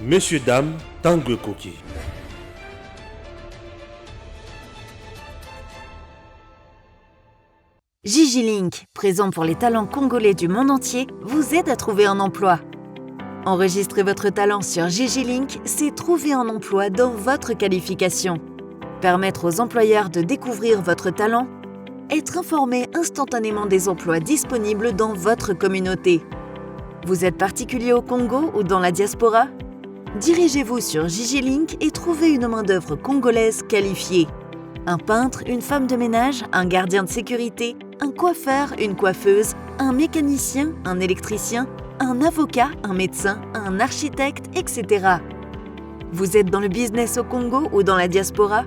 Messieurs, dames, Tangue Koki. Gigi Link, présent pour les talents congolais du monde entier, vous aide à trouver un emploi. Enregistrer votre talent sur Gigi Link, c'est trouver un emploi dans votre qualification. Permettre aux employeurs de découvrir votre talent, être informé instantanément des emplois disponibles dans votre communauté. Vous êtes particulier au Congo ou dans la diaspora? Dirigez-vous sur Gigi Link et trouvez une main-d'œuvre congolaise qualifiée. Un peintre, une femme de ménage, un gardien de sécurité, un coiffeur, une coiffeuse, un mécanicien, un électricien, un avocat, un médecin, un architecte, etc. Vous êtes dans le business au Congo ou dans la diaspora?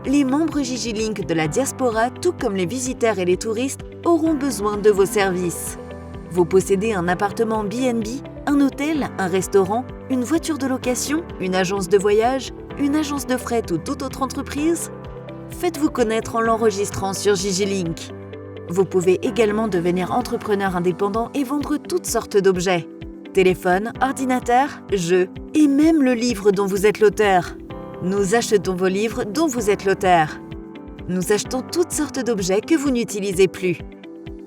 Les membres Gigi Link de la diaspora, tout comme les visiteurs et les touristes, auront besoin de vos services. Vous possédez un appartement B&B, un hôtel, un restaurant, une voiture de location, une agence de voyage, une agence de fret ou toute autre entreprise? Faites-vous connaître en l'enregistrant sur Gigi Link. Vous pouvez également devenir entrepreneur indépendant et vendre toutes sortes d'objets. Téléphone, ordinateur, jeux et même le livre dont vous êtes l'auteur. Nous achetons vos livres dont vous êtes l'auteur. Nous achetons toutes sortes d'objets que vous n'utilisez plus.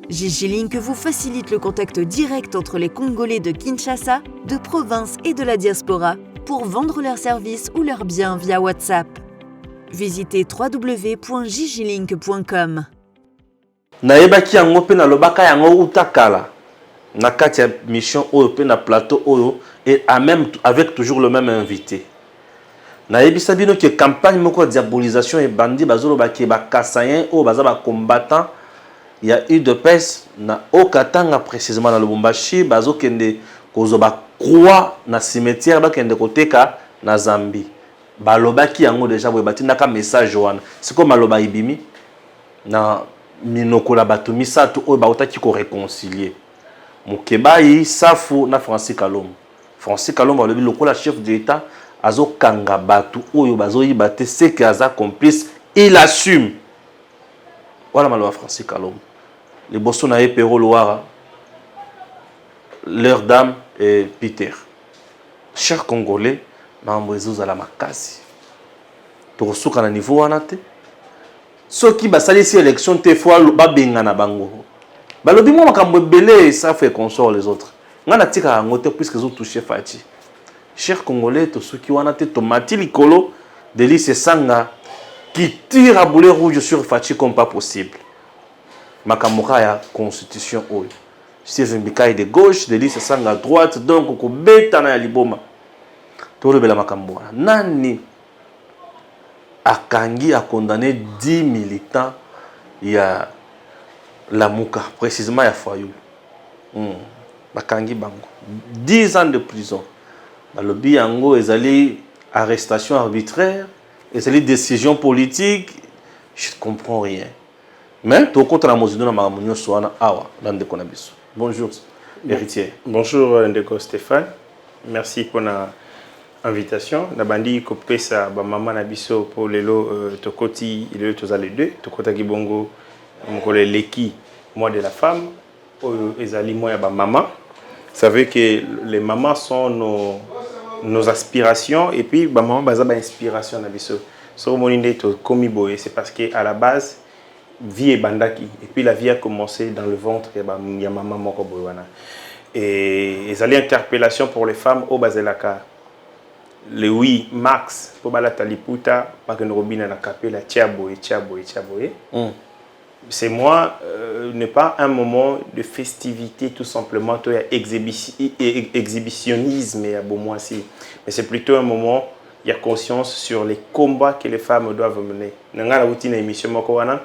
Gigi Link vous facilite le contact direct entre les Congolais de Kinshasa, de province et de la diaspora pour vendre leurs services ou leurs biens via WhatsApp. Visitez www.gigilink.com. Nayebaki yango pe na lobaka yango utakala na kati ya mission oyo pe na plateau oyo et avec toujours le même invité. Nayebisa bino que campagne moko diabolisation et bandi bazoloba ke ba kasayen o baza ba combattant. Il y a eu de peste na Okatanga précisément dans le Lubumbashi bazokende kozoba croix na cimetière bakende koteka na Zambie. Balobaki yango déjà boye batindaka message wana. Siko maloba ibimi na minokola bato misato oyo bautaki ko réconcilier. Mukebai Safu na Francis Kalombo. Francis Kalombo alobi lokola chef de l'État azokanga bato oyo bazoyiba te c'est que aza complice, il assume. Voilà maloba Francis Kalombo. Les bosso na Epero Loara, leur dame et Peter. Chers Congolais, mamboezo la makasi. Tokosuka na niveau wana te. Soki basali si élection te fois ba benga na bango. Balobi mo makambo belé ça fait consort les autres. Ngana tika ngote puisque zo toucher Fati. Chers Congolais, to soki wana te tomati likolo Delice Sanga qui tire à boulet rouge sur Fati comme pas possible. Makamura ya constitution oyo. Stephen Bikai de gauche, Delice Sanga à droite, donc ko betana ya liboma. Tolobela makambo. Nani Akangi a condamné 10 militants il y a la Mouka, précisément il y a Foyou. Akangi Bango. 10 ans de prison. Dans le Biango, ils allaient arrestation arbitraire, ils allaient décision politique. Je ne comprends rien. Mais tout contre la Mosino, bonjour, héritier. Bonjour, Ndeko Stéphane. Merci pour la invitation. Nabandi kopesa ba mama na biso pour lelo tokoti il est les deux tokota kibongo mokole leki moi de la femme ezali moi ya ba mama. Vous savez que les mamans sont nos aspirations et puis ba mama baza ba inspiration na biso. So moninde to komi boye c'est parce que à la base vie est bandaki et puis la vie a commencé dans le ventre ya maman moko boyana. Et ezali interpellation pour les femmes au bazelaka. Le 8 mars, pour la taliputa, pas que nous robine na capella tiaboé. C'est moi, n'est pas un moment de festivité tout simplement, il y a exhibitionnisme et bon moi aussi, mais c'est plutôt un moment il y a conscience sur les combats que les femmes doivent mener. Nanga la routine émission mokowana,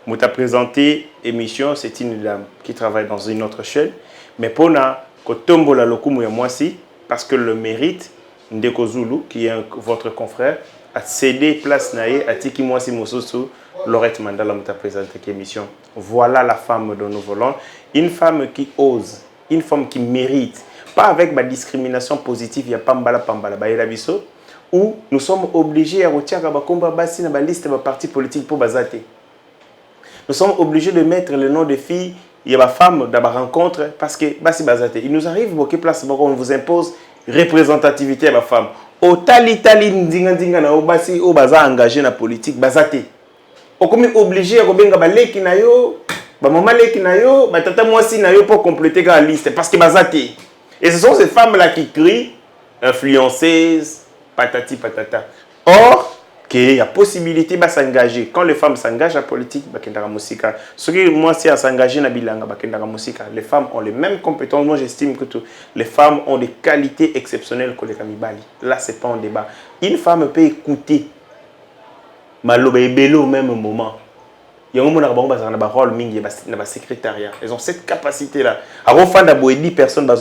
m'ta présenté émission, c'est une dame qui travaille dans une autre chaîne, mais pour na kotombo la lokumu ya moi aussi parce que le mérite Ndeko Zulu, qui est votre confrère, a cédé place naïe à Tiki Mwasi Mososo, Laurette Mandala m'a présenté l'émission. Voilà la femme dont nous voulons. Une femme qui ose, une femme qui mérite. Pas avec ma discrimination positive, il y a Pambala, où nous sommes obligés à retirer un combat bassi dans la liste de partis politiques pour Bazate. Nous sommes obligés de mettre le nom de filles, il y a ma femme dans ma rencontre parce que Bassi Bazate. Il nous arrive, beaucoup de places, on vous impose. représentativité à la femme. Au tali ndinga na obasi o baza engagé na politique bazate. O comme obligé à kobenga baleki na yo, ba maman leki na yo, ba tata mwasi na yo pour compléter la liste parce que bazate. Et ce sont ces femmes là qui crient influenceuses patati patata. Or qu'il y a possibilité de s'engager. Quand les femmes s'engagent en politique, moi, si elles s'engagent dans bilanga, les femmes ont les mêmes compétences. Moi, j'estime que les femmes ont des qualités exceptionnelles que les Kamibali. Là, ce n'est pas un débat. Une femme peut écouter Maloba et Bello au même moment. Il y a un moment où ils ont un rôle mingi dans le secrétariat. Elles ont cette capacité-là. Avant de 10 personnes,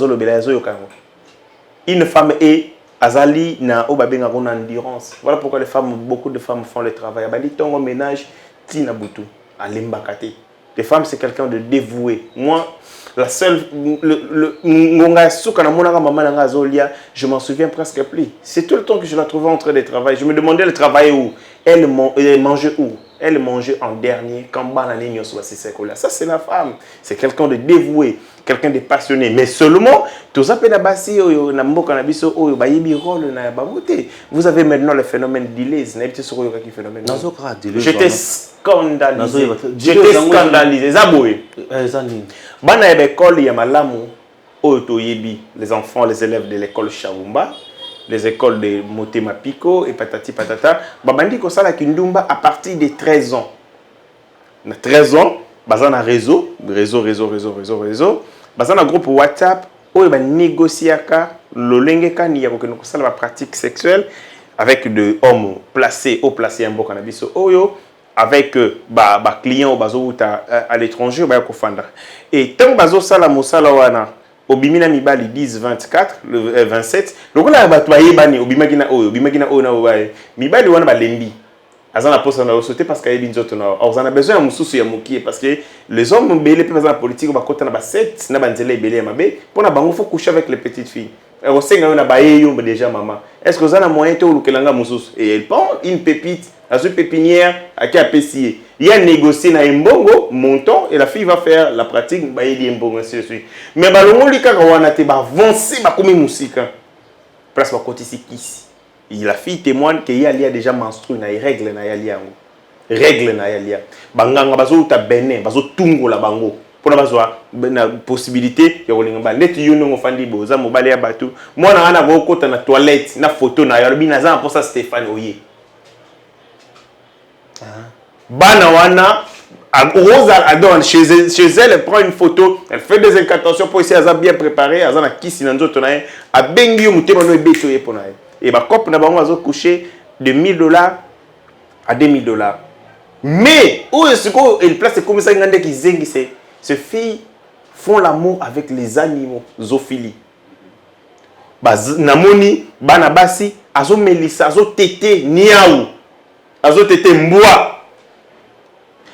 une femme est azali na obabenga ko endurance. Voilà pourquoi beaucoup de femmes font le travail. Abali tongo ménage tina butu alembakate. Les femmes c'est quelqu'un de dévoué. Moi la seule ngonga suka na monaka maman nga zolia, je m'en souviens presque plus. C'est tout le temps que je la trouvais en train de travailler. Je me demandais elle travaillait où? Elle mangeait où? Elle mangeait en dernier quand banane nyoso ba sekola. Ça c'est la femme. C'est quelqu'un de dévoué, quelqu'un de passionné, mais seulement tout ça pena basi oyo na mboka na biso oyo ba yebi rôle na bamoté. Vous avez maintenant le phénomène d'Ilez, na biti soko yoka ki phénomène. J'étais scandalisé. J'étais scandalisé. Zaboué. Bana ebe école ya malamu oyo to yebi les enfants, les élèves de l'école Chabumba, les écoles de Motema Pico et patati patata, babandi ko sala kindumba à partir de 13 ans. Na 13 ans, bazana réseau, bazana groupe WhatsApp oyo ba négociaka lolengeka ni ya ko sala ba pratique sexuelle avec de hommes placés au placé en boka na biso oyo avec ba clients bazo à l'étranger ba ko fanda. Et tant bazo sala mosala wana obimina mibali 10 24 le 27 lokola bato bayebani obimagina oyo na obaye mibali wana balembi azana posa na sauter parce qu'il y a binzoto na on a besoin de mususu ya mukie parce que les hommes belé pe la politique ba kota na ba 7 na banzela belé mabe pona bango faut coucher avec les petites filles on sait nga na baye yo déjà maman est-ce que vous avez moyen to lukelanga mususu et elle prend une pépite à ce pépinière à qui a pessier il y a négocié na mbongo montant et la fille va faire la pratique ba yeli mbongo ainsi de suite mais balongo lika ka wana te ba avancer ba komi musika place ba kotisi kisi. Et la fille témoigne qu'il y a déjà menstrué na règle na yalia règle na yalia banganga bazo ta bene bazo tungo la bango pona bazo na possibilité ya kolinga ba net yo ngo fandi boza mobale ya batu mwana ana go kota na toilette na photo na yalobi na za pour ça Stéphane Oye bana wana Rosa adore chez elle, elle prend une photo, elle fait des incantations pour essayer à bien préparer, à zana kisi na nzoto na ye, a bengi yo mutema no ebeto ye pona ye. Et bah cop na bango azo coucher de $1000 à $2000. Mais où est-ce que place c'est comme ça ngande ki zengi ces filles font l'amour avec les animaux, zoophilie. Bah namoni bana basi azo melisa azo tété niaou. Azo tété mboa.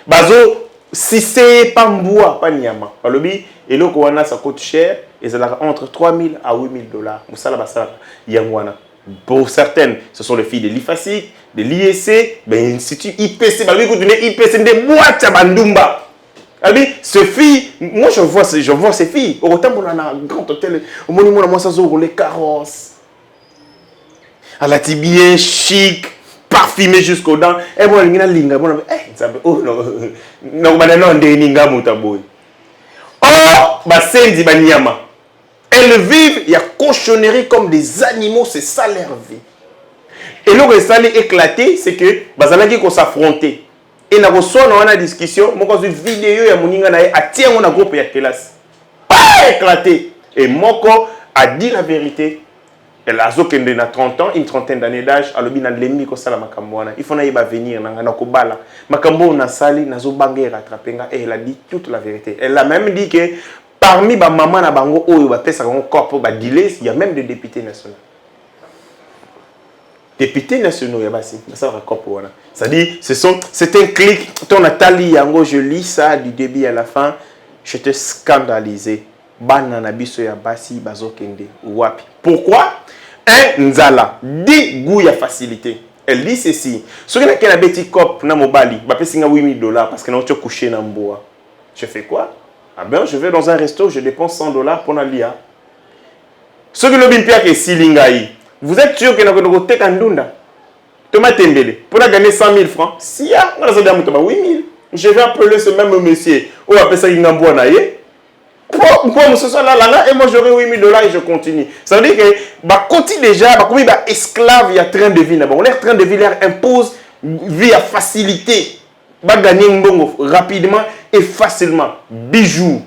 Bazo si c'est pas mboa pas nyama. Balobi eloko wana ça coûte cher et ça entre $3000 à $8000. Musala basala yangwana. Pour certaines, ce sont les filles de l'IFASIC, de l'IEC, de l'Institut IPC. Balobi ko donner IPC de boîte à bandumba. Balobi ces filles, moi je vois ces filles au temps on a un grand hôtel au monument moi ça zo les carrosses. À la bien chic. Parfumé jusqu'aux dents. Et bon, il y a linga. Bon, oh non, non, ninga mutaboy. Oh, basendi banyama. Elles vivent, il y a cochonnerie comme des animaux, c'est ça leur vie. Et là, ce qui est éclaté, c'est que bazalaki ko s'affronter. Et na reçoit dans une discussion, moi quand une vidéo ya moninga na a tient on a groupe ya classe. Pas éclaté. Et Moko a dit la vérité. Elle a 30 ans, une trentaine d'années d'âge, elle a dit que il faut venir, et elle a dit toute la vérité. Elle a même dit que parmi les mamans na bango il y a même des députés nationaux. Députés nationaux, c'est-à-dire, c'est un clic, ton Nathalie Yango, je lis ça du début à la fin, j'étais scandalisé. Pourquoi? Nzala dit goût ya facilité. Elle dit ceci. Ce qui a un petit cop na mobali, ba pesinga $8000 parce que na tu couché na mboa. Je fais quoi? Ah ben je vais dans un resto, je dépense $100 pour na lia. Ceux qui l'ont bien pire que Silingaï, vous êtes sûr que nous avons été Kandunda? Thomas Tembele, pour gagner 100 000 francs, si y a, on a 8 000. Je vais appeler ce même monsieur, ou appeler ça Inamboua Naye. Pour ce soit là, et moi j'aurai 8 000 $ et je continue. Ça veut dire que, bah, continue déjà, bah, comme il bah, esclave, il y a train de vie là-bas. On est train de vie, leur impose vie à facilité. Bah, gagner un bon rapidement et facilement. Bijoux,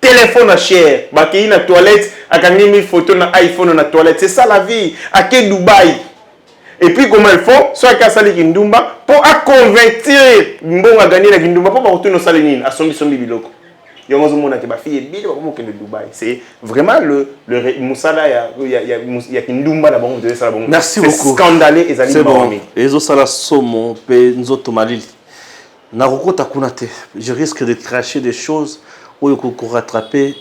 téléphone à cher, bah, qui est dans la toilette, à gagner 1000 photos dans iPhone dans la toilette. C'est ça la vie. À quel Dubaï? Et puis comment ils font? Soit qu'à Sali Kindumba, pour convertir bon à gagner la Kindumba, pour retourner au Salinine, à Sombi Biloko. C'est vraiment le Moussala, il y a Kindumba là-bas. Merci beaucoup. C'est scandaleux et c'est bon. Et ça la somme, nous automalil. Naroko takunate. Je risque de cracher des choses où il faut rattraper.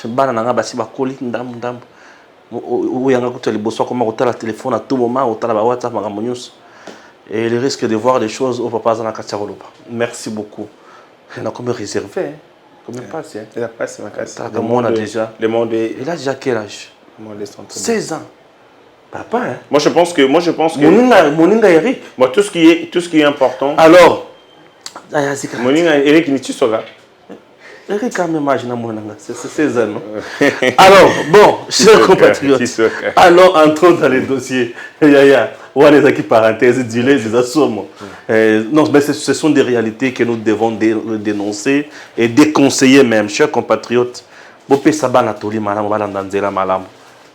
Banana basi bakoli ndam. Où il y a un coup de bosso comme on la téléphone à tout moment, on la WhatsApp et il risque de voir des choses au papa dans la Katiaroloba. Merci beaucoup. On a comme réservé. Combien passe? Il a passé ma casse. Le monde a déjà. Le monde est. Il a déjà quel âge? 16 ans. Papa, hein? Moi je pense que. Moninga Eric. Moi tout ce qui est important. Alors. Moninga Eric ni tu sauras. Eric a même âge, c'est 16 ans. Non? Alors, bon, chers compatriotes, allons entrons dans les dossiers. On a des parenthèses, des assommes. Non, mais ce sont des réalités que nous devons dénoncer et déconseiller même, chers compatriotes.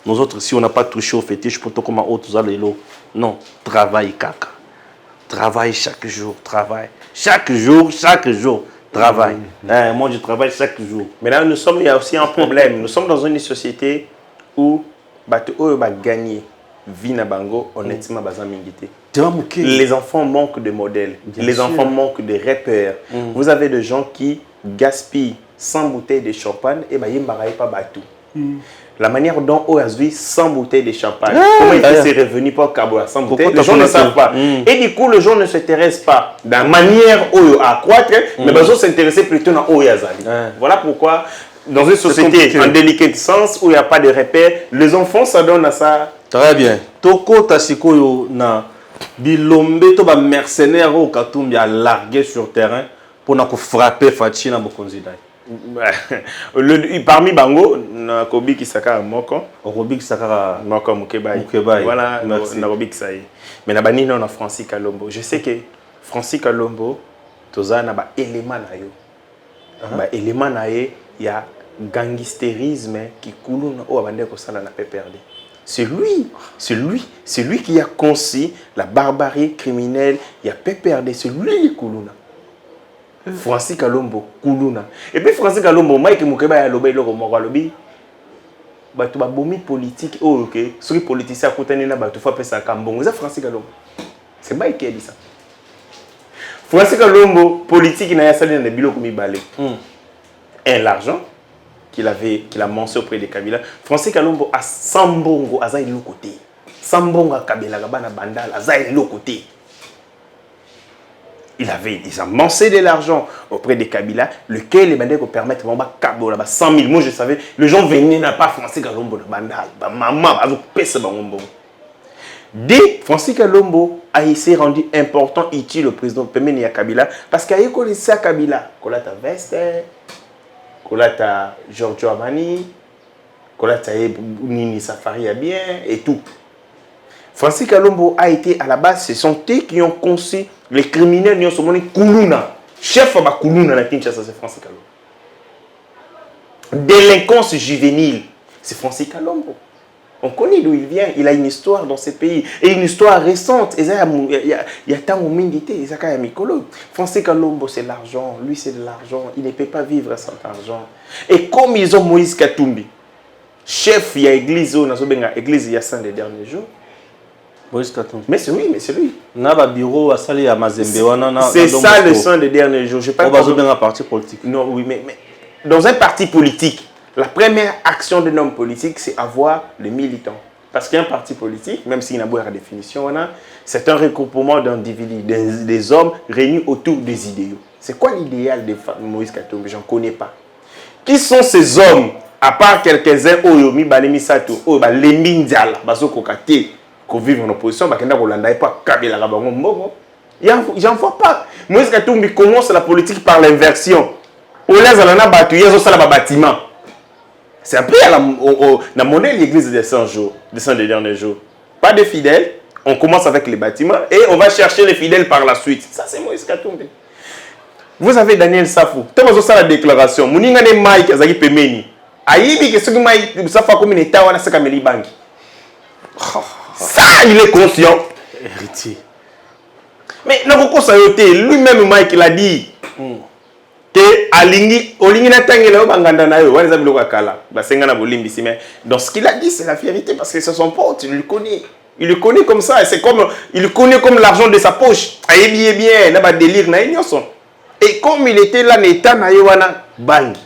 Nous autres, si on n'a pas touché au fétiche, pour comment autres allons. Non, travail caca. Travail chaque jour, travail. Chaque jour. Travail. Moi, je travaille chaque jour. Mais là, il y a aussi un problème. Nous sommes dans une société où on va gagner vie na bango honnêtement les enfants manquent de modèles. Les enfants manquent de repères. Vous avez des gens qui gaspillent 100 bouteilles de champagne et ils ne pas bateau. La manière dont on a vu 100 bouteilles de champagne, comment il fait ses revenus pour Kaboa 100 bouteilles, les gens ne savent pas. Et du coup, les gens ne s'intéressent pas de la manière à croître, mais ils vont s'intéresser plutôt dans Oyazali. Voilà pourquoi, dans une société en délicat sens où il n'y a pas de repères, les enfants s'adonnent à ça. Très bien. Toko Tasiko na bilombe to ba mercenaire au Katumbi a largué sur terrain pour na ko frapper Fatina Bokonzidai. Parmi Bango, na Kobi Kisaka Moko. Kobi Kisaka Moko Mukebai. Voilà, na Kobi Kisaï. Mais na bani non na Francis Kalombo. Je sais que Francis Kalombo, toza na ba élément na yo. Ba élément na ye, il y a gangstérisme qui coule na o abande ko sala na PPRD. C'est lui qui a conçu la barbarie criminelle. Il y a PPRD, c'est lui qui couluna. Francis Kalombo, Koulouna. Et puis Francis Kalombo, Mike Moukeba a lobé le Romoralobi. Batu babomi politique, oh ok. Ceux qui politiciens à côté de Batu faut ça Kambongo. C'est Francis Kalombo. C'est Mike qui a dit ça. Francis Kalombo, politique, il a salé dans les bilans comme il balait. L'argent qu'il a mentionné auprès de Kabila. Francis Kalombo a Sambongo, à Zaï l'autre côté. Sambongo à Kabila, Gabana Bandal, à Zaï l'autre côté. Ils ont amassé de l'argent auprès de Kabila, lequel les bandits permettent de faire 100 000. Moi, je savais, les gens venaient n'a pas Francis Kalombo de Bandal. Maman, dès Francis Kalombo a été rendu important, utile au président Pemeni à Kabila, parce qu'il y a eu ça Kabila. Kolata Veste, Kolata Giorgio Armani, Kolata Nini Safari a bien, et tout. Francis Kalombo a été à la base, ce sont eux qui ont conçu les criminels, ils ont Koulouna. Chef de Koulouna, c'est Francis Kalombo. Délinquance juvénile, c'est Francis Kalombo. On connaît d'où il vient, il a une histoire dans ce pays. Et une histoire récente. Il y a tant de mindités, il y a Mikolo. Francis Kalombo, c'est l'argent. Lui, c'est de l'argent. Il ne peut pas vivre sans argent. Et comme ils ont Moïse Katumbi, chef, il y a l'église, il y a 5 des derniers jours. Mais c'est lui, C'est ça le son des derniers jours. Je parle pas parti politique. Non, oui, mais dans un parti politique, la première action d'un homme politique, c'est avoir les militants. Parce qu'un parti politique, même s'il n'a pas la définition, c'est un regroupement d'individus, des hommes réunis autour des idéaux. C'est quoi l'idéal de Moïse Katumbi? Je n'en connais pas. Qui sont ces hommes à part quelques-uns oyo mibale misato oyo balembi nzala bazokoka te vivre en opposition bakenda kolanda pas kabela bango mbongo. J'en vois pas. Moïse Katumbi commence la politique par l'inversion. Au lazalana batu yezo sala ba bâtiment. C'est un peu la modèle de l'église des 100 jours, des 100 derniers jours. Pas de fidèles, on commence avec les bâtiments et on va chercher les fidèles par la suite. Ça, c'est Moïse Katumbi. Vous avez Daniel Safou. Tu as ça la déclaration. Mouninga ne Mike Azaki Pemeni. Aïbi que ce que Mike Safou comme une état, on a ça comme les banques. Ça, il est conscient. Héritier. Mais lui-même, Mike l'a dit. Que alingi olingi na tangela banganda na yo waliza biloko kala basenga na bolimbi si mais donc ce qu'il a dit c'est la vérité parce que c'est son pote, il le connaît comme ça, c'est comme il le connaît comme l'argent de sa poche. Ayebi bien na ba délire na nyonso. Et comme il était là n'état na yo wana bangi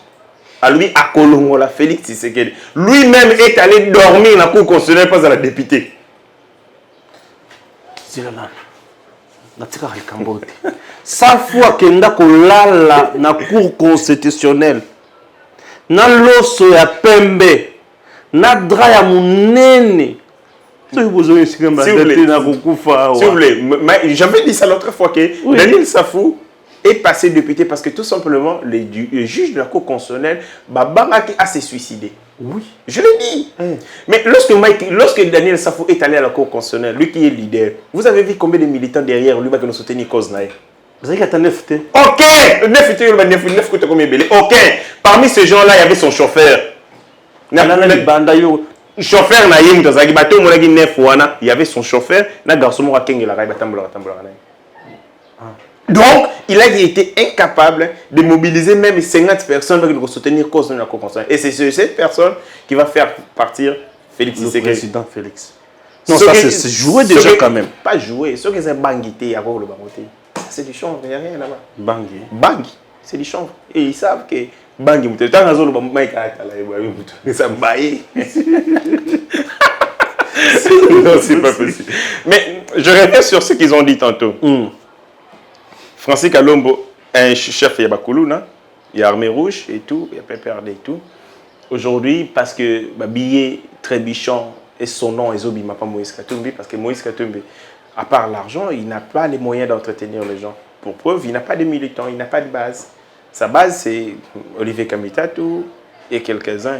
à lui à Kolongo la Félix Tshisekedi lui-même est allé dormir na cour constitutionnelle pas à la députée. C'est là. Natika Rikambote. Sa fois kenda kolala na cour constitutionnelle. Na loso ya pembe. Na dra ya munene. S'il vous plaît, j'avais dit ça l'autre fois que oui. Daniel Safou est passé député parce que tout simplement le juge de la cour constitutionnelle Babangaki a se suicidé. Oui, je l'ai dit. Mais lorsque Daniel Safou est allé à la cour constitutionnelle, lui qui est leader, vous avez vu combien de militants derrière lui qui nous soutenaient cause naïe. Vous avez qu'à neuf. Ok, ok. Parmi ces gens-là, il y avait son chauffeur. Chauffeur il y avait son chauffeur. Donc, il a été incapable de mobiliser même 50 personnes pour soutenir cause de la cour constitutionnelle. Et c'est cette personne qui va faire partir Félix Tshisekedi. Le président Félix. Non, ça c'est joué déjà quand même. Pas joué. Ceux qui ont bangité avant le bangoté. C'est du chanvre, il n'y a rien là-bas. Bangui. Bangui, c'est du chanvre. Et ils savent que Bangui, tu as raison, non, c'est pas possible. Mais je reviens sur ce qu'ils ont dit tantôt. Francis Kalombo, un chef de Yabakuluna, il y a Armée Rouge et tout, il y a PPRD et tout. Aujourd'hui, parce que Billet Trébichon et son nom, ils n'ont pas Moïse Katumbi, parce que Moïse Katumbi, à part l'argent, il n'a pas les moyens d'entretenir les gens. Pour preuve, il n'a pas de militants, il n'a pas de base. Sa base, c'est Olivier Kamitatou et quelques-uns.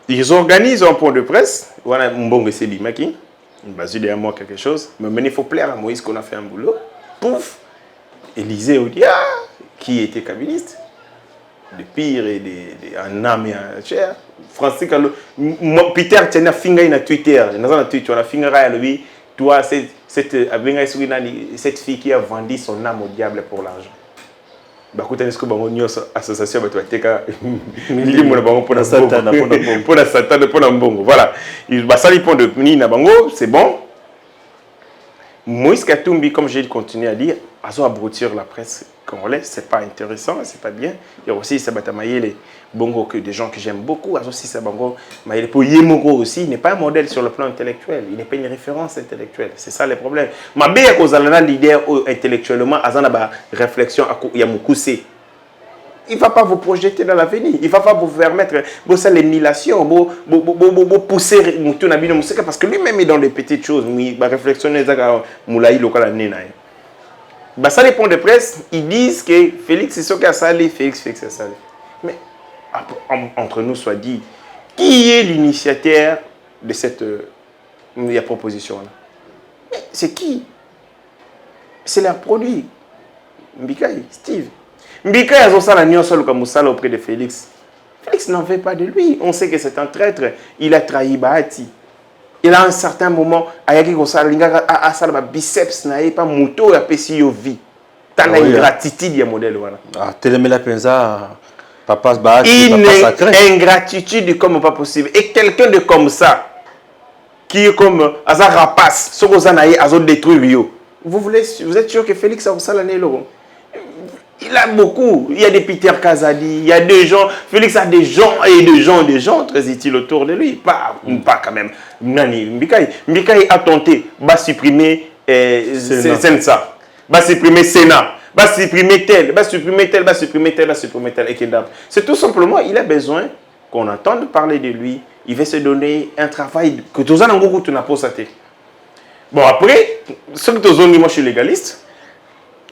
Ils organisent un point de presse. Voilà, Mbongo Sebimaki. Il va dire derrière moi quelque chose. Mais il faut plaire à Moïse qu'on a fait un boulot. Pouf! Élisée Odia, qui était kabyliste, de pire et en âme et en chair. Francis Kalou, Peter tient finger na Twitter. Dans Twitter, on a finger à lui. Toi, cette fille qui a vendu son âme au diable pour l'argent. Est-ce que association pour la Satan pour la Mbongo. Voilà. Ça répond de Nina Bango, c'est bon. Moïse Katumbi, comme j'ai continué à dire, a abrutir la presse congolaise, c'est pas intéressant, c'est pas bien. Il y a aussi Sabata Mayele Bongo, que des gens que j'aime beaucoup, aussi Sabango Mayele Yemoko aussi, il n'est pas un modèle sur le plan intellectuel, il n'est pas une référence intellectuelle, c'est ça le problème. Ma bien qu'aux l'idée intellectuellement, Azana réflexion à Yamoukoussé. Il ne va pas vous projeter dans l'avenir. Il ne va pas vous permettre de l'émulation, de pousser parce que lui-même est dans des petites choses. Il va réflexionner sur Moulaï local. Ça dépend de presse. Ils disent que Félix est ce qui a salé, Félix a salé. Mais entre nous, soit dit, qui est l'initiateur de cette proposition-là? C'est qui? C'est leur produit. Mbikaï, Steve. Mbika a ça la seul comme Moussala auprès de Félix. Félix n'en veut pas de lui. On sait que c'est un traître. Il a trahi Bahati. Il a un certain moment, Ayaki Gosala Linga a salba biceps na pas moto a pesi yo vie. T'as la ingratitude ya modèle voilà. Ah, Télémela Penza, papa Bahati, papa sacré. Ingratitude comme pas possible. Et quelqu'un de comme ça, qui est comme Azar Rapace, ce que vous avez à détruire Rio. Vous êtes sûr que Félix a ça l'année là? Il a beaucoup. Il y a des Peter Kazadi, il y a des gens. Félix a des gens et des gens très utiles autour de lui. Pas quand même. Mbikaï a tenté de supprimer Sensa, va supprimer Sénat, va supprimer tel, va supprimer tel, va supprimer tel, va supprimer tel, et c'est tout simplement, il a besoin qu'on entende parler de lui. Il va se donner un travail que tous en gros tu n'as pas saté. Bon après, ce que tous moi je suis légaliste.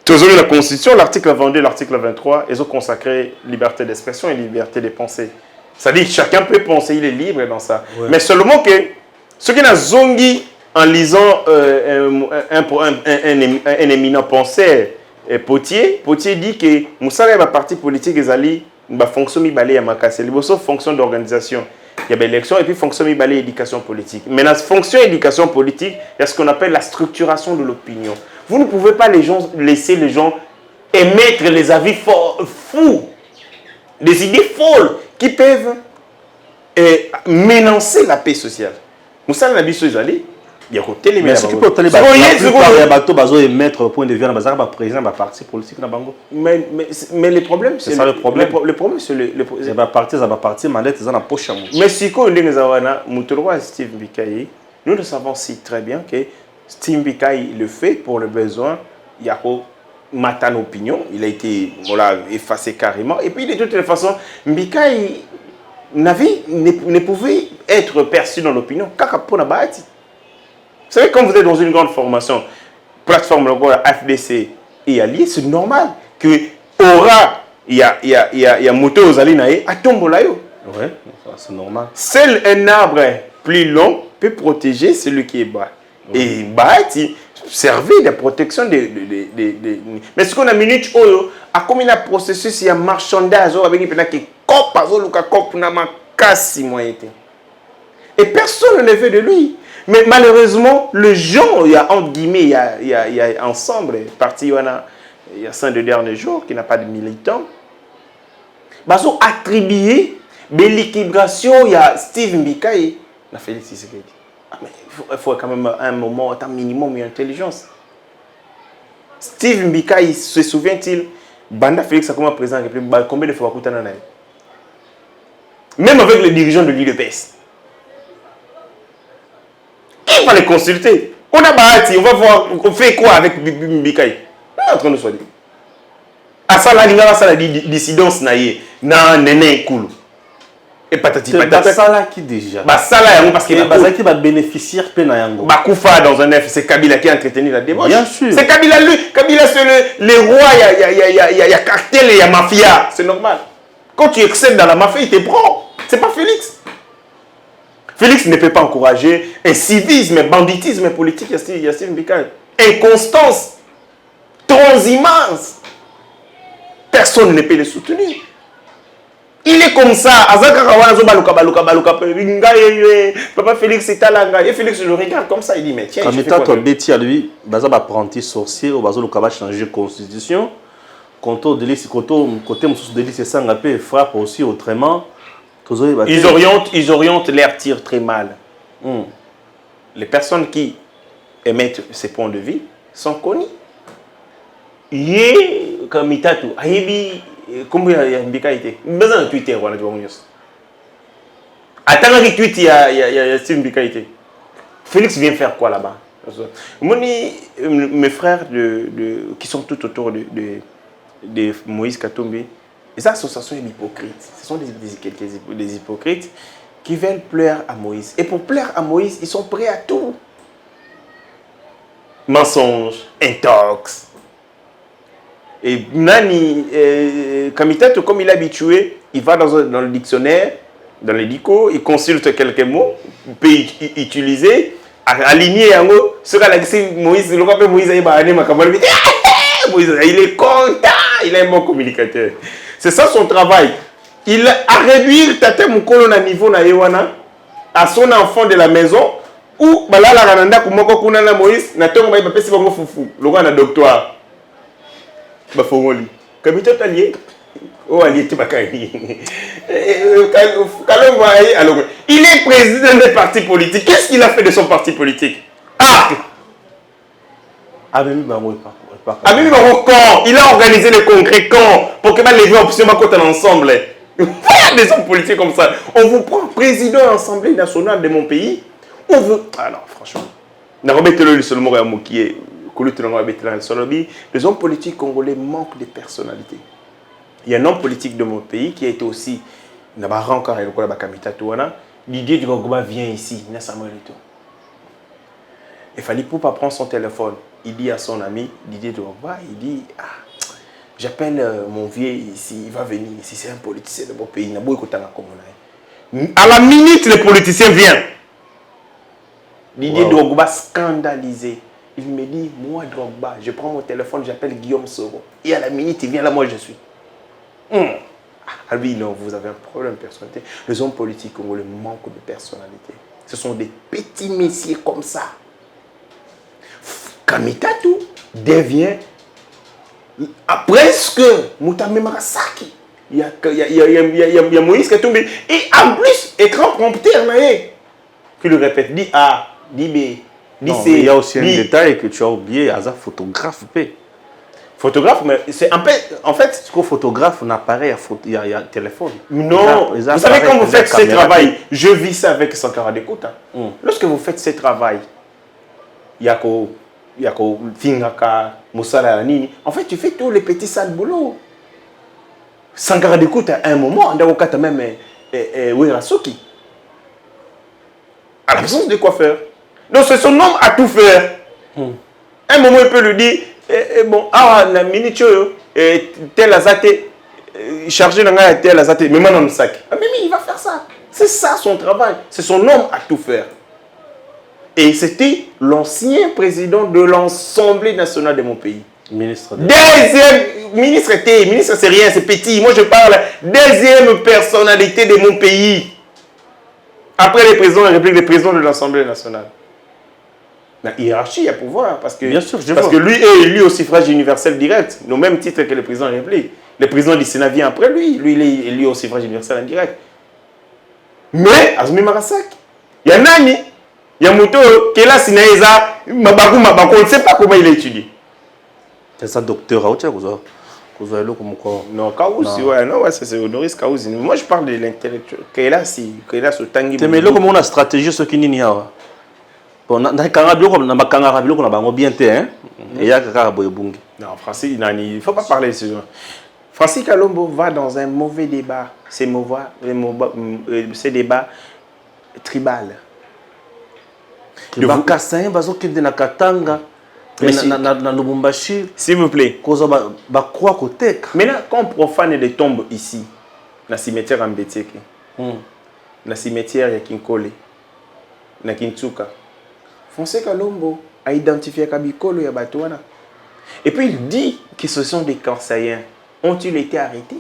Tous la Constitution, l'article 22, l'article 23, ils ont consacré liberté d'expression et liberté de pensée. C'est-à-dire que chacun peut penser, il est libre dans ça. Ouais. Mais seulement que ce qui n'a zongi en lisant un éminent penseur, Potier dit que Moussala est parti politique et la fonction mibalé à Makassé. Il y a fonction d'organisation. Il y a l'élection et puis fonction mibalé éducation politique. Mais dans la fonction éducation politique, il y a ce qu'on appelle la structuration de l'opinion. Vous ne pouvez pas laisser les gens émettre les avis fous, des idées folles qui peuvent menacer la paix sociale. Moussala n'a pas besoin d'aller. Mais ce qui peut être les bateaux émettre point de vue dans le président de la parti politique. Mais le problème, c'est ça le problème. Le problème, c'est le parti, manette, c'est dans la poche. Mais si Steve Mbikaï, nous le savons si très bien que Steve Mbikaï le fait pour le besoin. Il y a matin opinion, il a été effacé carrément. Et puis de toutes les façons, Mbikaï ne pouvait être perçu dans l'opinion qu'à pour la bâti. Vous savez, quand vous êtes dans une grande formation, plateforme FDC et alliés, c'est normal que aura, il y a moto aux alliés à Tombolayo. Oui, c'est normal. Seul un arbre plus long peut protéger celui qui est bas. Oui. Et bâti servir de protection mais ce qu'on a minute à comme il y a processus, il y a marchandage avec une qui cop na makasi moyete. Et personne ne veut de lui. Mais malheureusement, les gens, il y a entre guillemets, il y a ensemble, parti il y a 5 derniers jours, qui n'a pas de militants, ils ont attribué l'équilibration, il y a Steve Mbikaï, la Félix Tshisekedi. Mais il faut quand même un moment, un minimum d'intelligence. Steve Mbikaï, se souvient-il, Banda Félix a comme président de la République, combien de fois même avec les dirigeants de l'UDPS. Il va les consulter. On a bâti, on va voir, on fait quoi avec Mbikaï. On est en train de se dire. À ça, là, il y a la dissidence, na néné cool. Et patati patata. Ça là qui déjà. Ça là, parce que qui va bénéficier de Yango. Koufa dans un œuf, c'est Kabila qui a entretenu la débauche. Bien sûr. C'est Kabila, lui. Kabila, c'est les rois, il y a cartel et il y a mafia. C'est normal. Quand tu excèdes dans la mafia, il te prend. C'est pas Félix. Félix ne peut pas encourager un civisme, un banditisme politique. Il y a Steve Mbikaï. Inconstance, transhumance. Personne ne peut le soutenir. Il est comme ça. Papa Félix est à la. Et Félix le regarde comme ça. Il dit mais tiens. Comme étant un bêtis à lui, Baza va apprenti sorcier ou Baza va changer la constitution. Côté délice, c'est ça, on frappe aussi autrement. Ils orientent leur tir très mal. Les personnes qui émettent ces points de vue sont connues. Comme Mitatu, combien il y a Mbikaï? Besoin de Twitter, voilà, tu vois. Attends que Twitter, il y a Steve Mbikaï. Félix vient faire quoi là-bas? Mes frères qui sont tout autour de Moïse Katumbi, les associations hypocrites. Ce sont des hypocrites qui veulent plaire à Moïse. Et pour plaire à Moïse, ils sont prêts à tout. Mensonges, intox. Et Nani, Kamitato, comme il est habitué, il va dans le dictionnaire, dans les dico, il consulte quelques mots, il peut utiliser, aligner en haut. Ce qu'il a dit, Moïse, le rappel Moïse, il est content, il est un bon communicateur. C'est ça son travail. Il a réduit Tate Mukolo na niveau na Yewana à son enfant de la maison ou balala rananda kumoko kuna na Moïse na tongo ba pesi bango fufu. Le roi na doctoire. Ba fongoli. Kamito talié. Oh allié tibakani. Kalongo ayi alors il est président des partis politiques. Qu'est-ce qu'il a fait de son parti politique? Ah Abemi bango pas. Abemi bango quand il a organisé les congrès quand pour que les lever option ma côté l'ensemble. Voilà des hommes politiques comme ça. On vous prend président de l'Assemblée nationale de mon pays. On veut. Alors, franchement. N'a pas le seulement à moquer. les hommes politiques congolais manquent de personnalité. Il y a un homme politique de mon pays qui a été aussi Didier Drogba vient ici, il fallait pour pas prendre son téléphone. Il dit à son ami Didier Drogba, il dit j'appelle mon vieux ici, il va venir ici, c'est un politicien de mon pays. À la minute, le politicien vient. Didier Drogba scandalisé. Il me dit, moi Drogba, je prends mon téléphone, j'appelle Guillaume Soro. Et à la minute, il vient là, moi je suis. Ah oui, non, vous avez un problème de personnalité. Les hommes politiques congolais manquent de personnalité. Ce sont des petits messieurs comme ça. Kamitatu devient presque Moutame Marasaki. Il y a Moïse qui est tombé. Et en plus, écran prompteur, qui le répète, dit A, dit B, dit C. Il y a aussi un détail que tu as oublié, Aza photographe. Photographe, mais c'est un peu. En fait. Parce qu'au photographe, un appareil, il y a un téléphone. Non, vous savez, quand vous faites ce travail, je vis ça avec Sankara d'écoute. Lorsque vous faites ce travail, il y a Fingaka, Moussala, Nini. En fait, tu fais tous les petits sales boulots. Sankara d'écoute, à un moment, on a même Werasuki. À l'absence de quoi faire. Donc, c'est son homme à tout faire. Un moment, il peut lui dire bon, la minute, tel azate, chargé dans un tel azate, mais maintenant, sac. Mais il va faire ça. C'est ça son travail. C'est son homme à tout faire. Et c'était l'ancien président de l'Assemblée nationale de mon pays. Ministre. Deuxième ministre, c'est rien, c'est petit. Moi, je parle deuxième personnalité de mon pays. Après les présidents de la République, les présidents de l'Assemblée nationale. La hiérarchie, il y a pouvoir. Parce que, bien sûr, parce que lui est élu au suffrage universel direct, au même titre que le président de la République. Le président du Sénat vient après lui. Lui, il est élu au suffrage universel indirect. Mais, Azumi Marasak, il y a Nani, il y a Mouto, Kela Sinaïza, Mabakou, on ne sait pas comment il a étudié. C'est ça, docteur Aoutia, non, Kaouzi, ouais, non, ouais, c'est Honoris Kaouzi. Moi, je parle de l'intellectuel. Kela, si, Kela, ce tangi. Mais là, comment on a stratégie, ce qui n'y a bon, on a bien été, hein. Et il y a Bungi. Non, Francis, il ne faut pas parler de ce genre. Francis Kalombo va dans un mauvais débat. C'est débat tribal. S'il vous plaît. Maintenant, quand on profane des tombes ici, dans le cimetière en Beteke, dans le cimetière de Kinkole, dans Kintsuka, Fonse Kalombo a identifié Kabikolo et Batouana. Et puis il dit que ce sont des Kansayens. Ont-ils été arrêtés?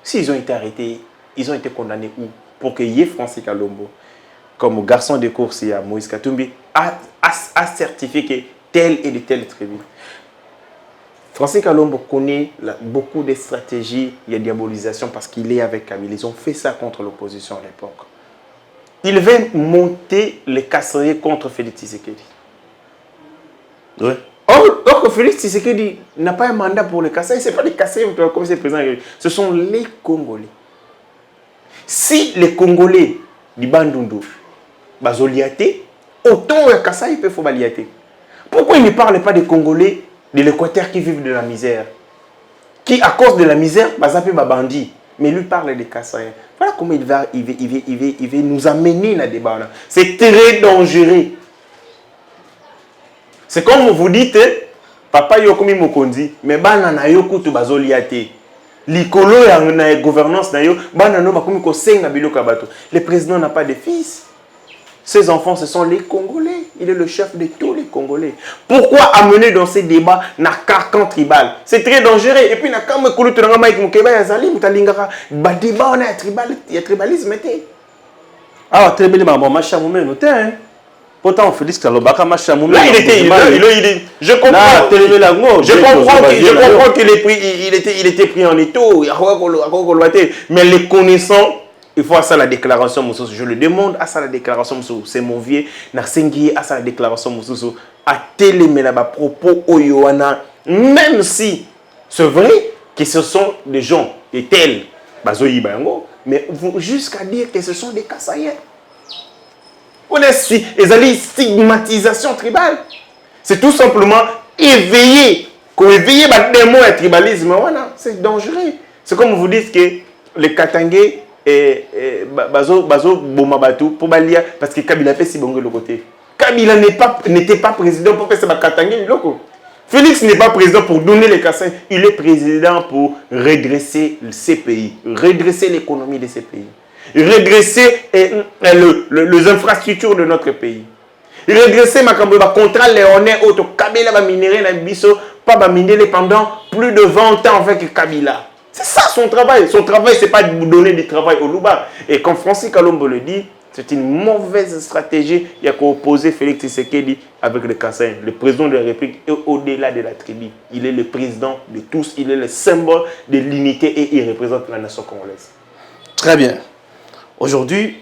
S'ils ont été arrêtés, ils ont été condamnés où? Pour que Yé Francis Kalombo, comme garçon de course, il y a Moïse Katumbi, a certifié que telle et de telle tribu. Francis Kalombo connaît beaucoup de stratégies, il y a diabolisation parce qu'il est avec Kabila. Ils ont fait ça contre l'opposition à l'époque. Il va monter les casseries contre Félix Tshisekedi. Oui. Or, Félix Tshisekedi n'a pas un mandat pour les casseries. Ce n'est pas les casseries comme c'est présent. Ce sont les Congolais. Si les Congolais du Bandundu, Bazoliaté, autant les casseries peuvent baliater. Pourquoi il ne parle pas des Congolais de l'Équateur qui vivent de la misère? Qui, à cause de la misère, bazape babandi. Mais lui parle des Kassaïens. Voilà comment il va nous amener dans le débat. C'est très dangereux. C'est comme vous dites, papa yokomi mokondi, mais banana yoku tu bazoliate. Likolo ya na gouvernance na yo, banana bakomi ko senga biloko bato. Le président n'a pas de fils. Ses enfants, ce sont les Congolais. Il est le chef de tous les Congolais. Pourquoi amener dans ces débats na carcan tribal? C'est très dangereux. Et puis, na quand me tu n'as pas mukeba yazali mutalingara. Ba débat on a tribal, il y a tribalisme té. Ah, très bien, maman, machin moumé, noté, hein. Pourtant, Félix Kalobaka, machin moumé. Là, il était, je comprends. Je comprends qu'il était pris en étau. Mais les connaissants. Il faut à ça la déclaration, Moussous. Je le demande à ça la déclaration, Moussous. C'est mon vieux. Narsengi à ça la déclaration, Moussous. À télémé là-bas, propos Oyoana. Même si c'est vrai que ce sont des gens, des tels, Bazoyi Bango, mais jusqu'à dire que ce sont des Kassaïens. On est ils ont une stigmatisation tribale. C'est tout simplement éveiller des mots et tribalisme, voilà, c'est dangereux. C'est comme vous dites que les Katangais bazo bomabatu pour balia parce que Kabila fait si bon le côté. Kabila n'était pas président pour faire ça Katangais loko. Félix n'est pas président pour donner les cassins, il est président pour redresser ces pays, redresser l'économie de ces pays, redresser les infrastructures de notre pays. Redresser ma contrat léonais auto Kabila va minérer na biso pas miner pendant plus de 20 ans avec Kabila. C'est ça son travail. Son travail, c'est pas de vous donner du travail au Louba. Et comme Francis Kalombo le dit, c'est une mauvaise stratégie. Il y a qu'à opposer Félix Tshisekedi avec le Kassaï. Le président de la République est au-delà de la tribu. Il est le président de tous. Il est le symbole de l'unité et il représente la nation congolaise. Très bien. Aujourd'hui,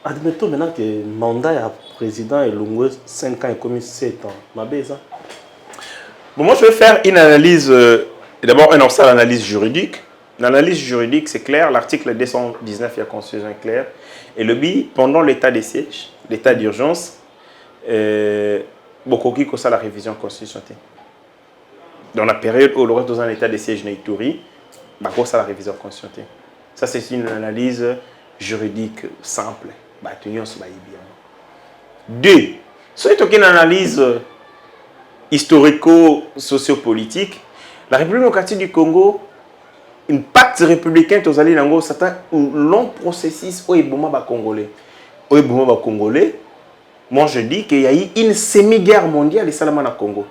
admettons maintenant que le mandat est président est long 5 ans et commis 7 ans. Ma baise, hein? Bon, moi, je vais faire une analyse, d'abord un obstacle d'analyse juridique. L'analyse juridique, c'est clair, l'article 219, il y a constitution claire. Et le BI, pendant l'état de siège, l'état d'urgence, Bokoki kosa la révision constitutionnelle. Dans la période où l'on est dans un état de siège Naïtouri, kosa la révision constitutionnelle. Ça, c'est une analyse juridique simple. Deux, c'est une analyse historico-sociopolitique. La République démocratique du Congo, une pacte républicain, c'est un long processus où il y a Congolais. Moi, je dis qu'il y a eu une semi-guerre mondiale et au Congo.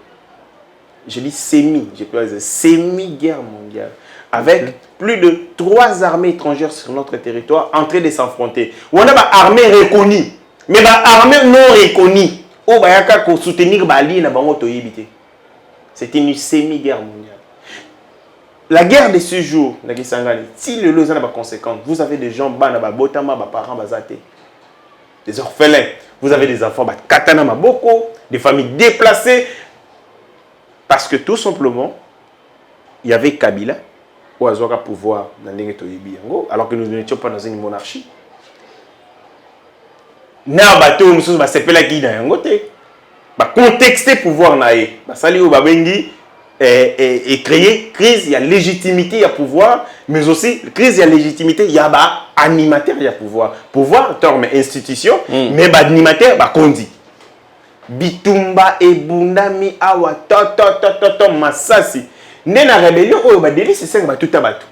Je dis semi-guerre mondiale. Avec plus de 3 armées étrangères sur notre territoire en train de s'affronter. On a une armée reconnue, mais une armée non reconnue. On va soutenir Bali na bango to yibité. C'était une semi-guerre mondiale. La guerre de ce jour, si le lot n'a pas conséquence, vous avez des gens, parents, des orphelins, vous avez des enfants, des familles déplacées, parce que tout simplement, il y avait Kabila, ou Azoka pouvoir alors que nous n'étions pas dans une monarchie. Na bateau, nous sommes contexter pouvoir naé, et créer crise, il y a légitimité, il y a pouvoir, mais aussi crise, il y a légitimité, il y a animateur, il y a pouvoir. Pouvoir, terme institution, mais animateur, kondi. Bitumba et Bundami awa to masasi. Nena rébellion, délit c'est 5 tout à batou.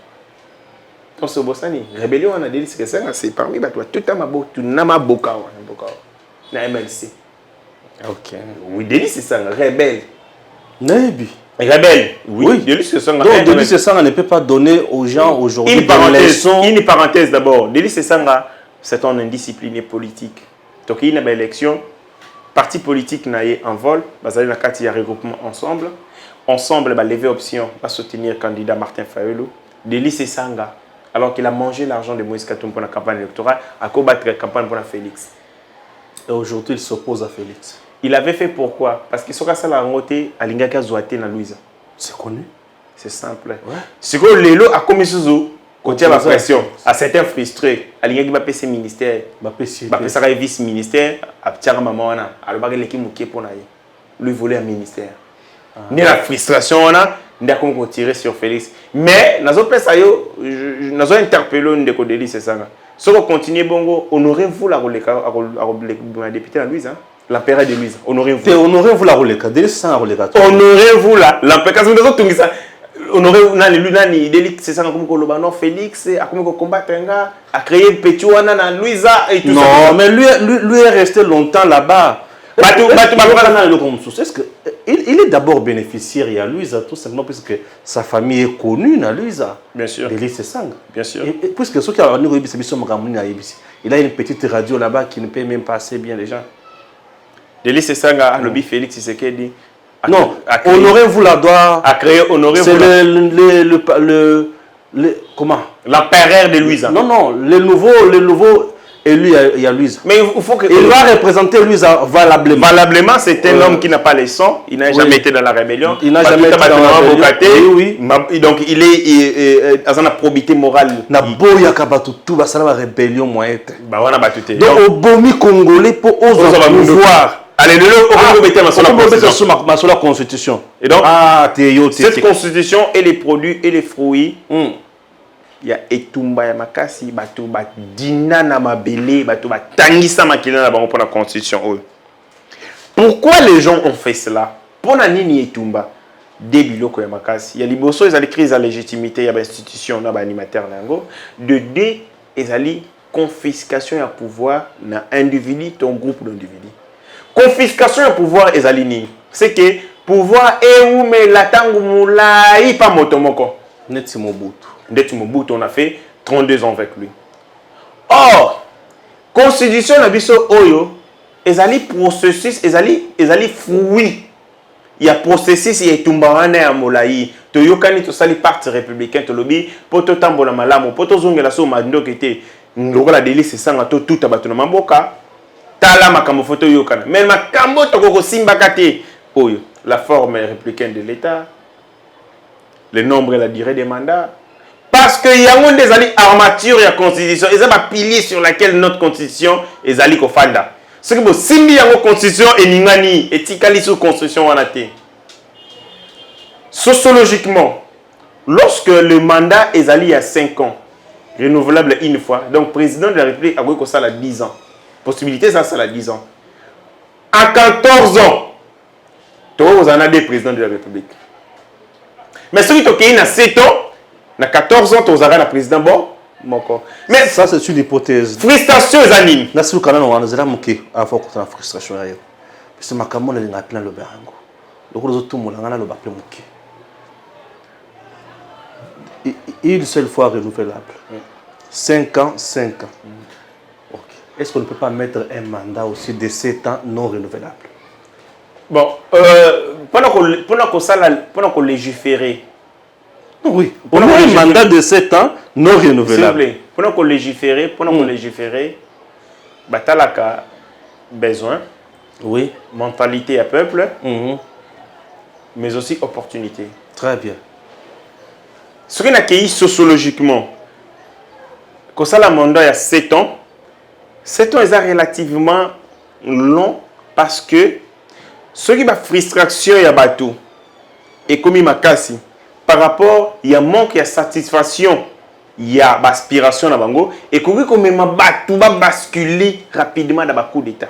Dans ce bossani, rébellion, on a délit c'est 5, c'est parmi batou, tout à mabo, tout nama boka, na MLC. Ok. Oui, délit c'est ça, rebelle. Nebi. Rebelle, oui. Délit c'est ça. Donc, délit c'est ça, on ne peut pas donner aux gens aujourd'hui. Une parenthèse d'abord. Délit c'est ça, c'est un indiscipliné politique. Donc, il y a une élection. Parti politique naïe en vol, il y a un regroupement ensemble. Ensemble, lever option, va soutenir le candidat Martin Fayulu. Délit c'est ça, alors qu'il a mangé l'argent de Moïse Katumbi pour la campagne électorale, à combattre la campagne pour Félix. Et aujourd'hui, il s'oppose à Félix. Il avait fait pourquoi? Parce qu'il sera ça la ngoté à l'ingaka zoaté na Louisa. C'est connu. C'est simple. Ouais. Ce que Lélo a commis sous côté la pression, à certains frustrés, à l'ingaki va payer ses ministères, va payer vice-ministère, à tiara maman wana, à le bagage l'équipe mouké pour naïe. Lui voulait un ministère. Ni la frustration wana, n'a qu'on tirer sur Félix. Mais nazo pesa yo, nazo interpellé ndeko Délit c'est ça. Si on continue bongo, honorez-vous la député à Louisa. L'empereur de Louise, honorez-vous. Honorez-vous la roleka, honorez-vous la l'empereur. Honorez-vous la Délit, c'est ça comme Kolobano Félix, a comme combattre un gars, a créé Pétuana na Louisa et tout ça. Non, mais lui est resté longtemps là-bas. Il est d'abord bénéficiaire à Louisa, tout simplement puisque sa famille est connue à Louisa. Bien sûr. Délit c'est ça. Bien sûr. Et puisque ceux qui ont il a une petite radio là-bas qui ne paye même pas assez bien les gens. Délit c'est ça, lobby Félix Tshisekedi. Non, honorez-vous la doit. À créer, honorez-vous. C'est comment? L'empereur de Louisa. Non, le nouveau élu il y a Louisa. Mais il faut que. Il va représenter Louisa valablement. Valablement, c'est un homme qui n'a pas les sons. Il n'a jamais été dans la rébellion. Il n'a jamais été dans la rébellion. Oui. Donc il est dans la probité morale. Na boya kabatu tout va ça la rébellion moyette. Bah on a battu. Donc au bomi congolais pour oser pouvoir. Allez, on va mettre sur la constitution. Et donc, cette constitution et les produits et les fruits, il y a etumba ya makasi, bato ba dina na mabele, bato ba tangisa makila na bango pour la constitution. Pourquoi les gens ont fait cela? Pour la nini etumba des biloko ya makasi. Il y a liboso, ils ont crise à légitimité, il y a l'institution, il y a l'animateur. De deux, ils ont confiscation à pouvoir na individu, ton groupe d'individus. Confiscation à pouvoir, ils ont c'est que pouvoir est où mais la tangu moulai pas motomoko. Neti Mobutu. Neti Mobutu, on a fait 32 ans avec lui. Or, constitution na biso oyo, ils ont processus, ils ont fruit. Il y a processus, il y a tumbawane à Molaï. Toyokani to sali parti républicain to lobby poto tambola malamu poto zongela so mando kete ngola délice sanga to tout abatuna mamboka tala makambo photo yokana mais makambo to ko simba kate oyo la forme républicaine de l'état le nombre et la durée des mandats parce que y a des ali armature et constitution et ça va pilier sur laquelle notre constitution est ali ko fanda. Ce que vous simbi yango constitution et ningani et tikali sous constitution wanate. Sociologiquement, lorsque le mandat est allié à 5 ans, renouvelable une fois, donc président de la République a que ça à 10 ans. Possibilité ça à 10 ans. À 14 ans, vous en avez des présidents de la République. Mais ceux qui ont à 7 ans, à 14 ans, vous avez un président bon. Mais ça, c'est une hypothèse. Frustration, les animes. Dans ce cas-là, on a des frustration. Parce que ma caméra est plein de berango. Donc, les autres, on a le plein une seule fois renouvelable. 5 ans, 5 ans. Okay. Est-ce qu'on ne peut pas mettre un mandat aussi de 7 ans non renouvelable? Bon, pendant qu'on légifère. Oui, on a un mandat de 7 ans non renouvelable. S'il vous plaît, pendant qu'on légifère, batalaka besoin, oui, mentalité à peuple, mais aussi opportunité. Très bien. Ce qu'on a accueilli sociologiquement, quand ça la mandat il y a 7 ans, 7 ans est relativement long parce que ce qui va frustration il y a bateau et comme il m'a cassé par rapport il y a manque il y a satisfaction il y a aspiration dans bango et comme même bateau va basculer rapidement dans le coup d'état.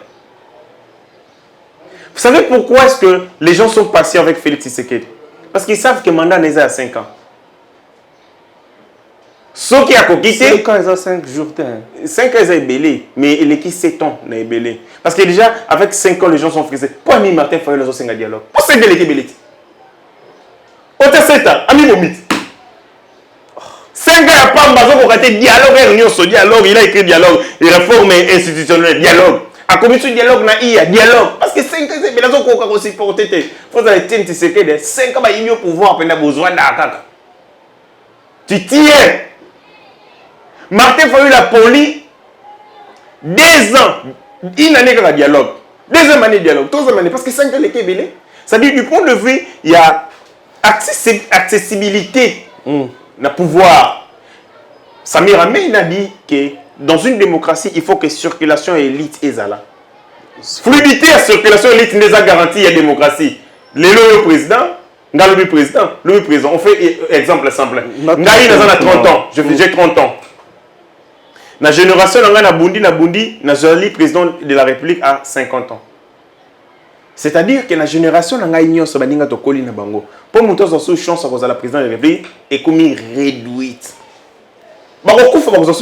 Vous savez pourquoi est-ce que les gens sont passés avec Félix Tshisekedi? Parce qu'ils savent que le mandat n'est à 5 ans. Ce qui a quitté 5 ans, ils ont 5 jours. 5 ans, ils ont belé, mais il est qui 7 ans, il est belé. Parce que déjà, avec 5 ans, les gens sont frisés. Pourquoi Ami Martin Fayol, les autres, dialogue? Pourquoi c'est belé belé? On a 7 ans, Ami Momit. 5 ans, il n'y a pas de dialogue, réunion sur dialogue, il a écrit dialogue, réforme institutionnelle, dialogue. À commission de dialogue, il y a dialogue. Parce que 5 ans, c'est belé, ils ont supporté. Il faut que tu aies 5 ans, il y a pouvoir, il y a besoin d'attaque. Tu tiens. Martin Fayol a poli 2 ans, une année de dialogue, 2e année de dialogue, 3e année, parce que 5 ans les Kébélés. C'est-à-dire, du point de vue, il y a accessibilité na pouvoir. Samir Amé a dit que dans une démocratie, il faut que circulation élite est là. Fluidité à circulation élite n'est pas garantie à la démocratie. Le président, le président, on fait exemple simple. Ngaï a 30 ans, j'ai 30 ans. La génération na Bundi, le président de la République a 50 ans. C'est-à-dire que la génération na Ngaï so baninga to koli na bango. Pour monter sur chance à la président de la République est comme réduite.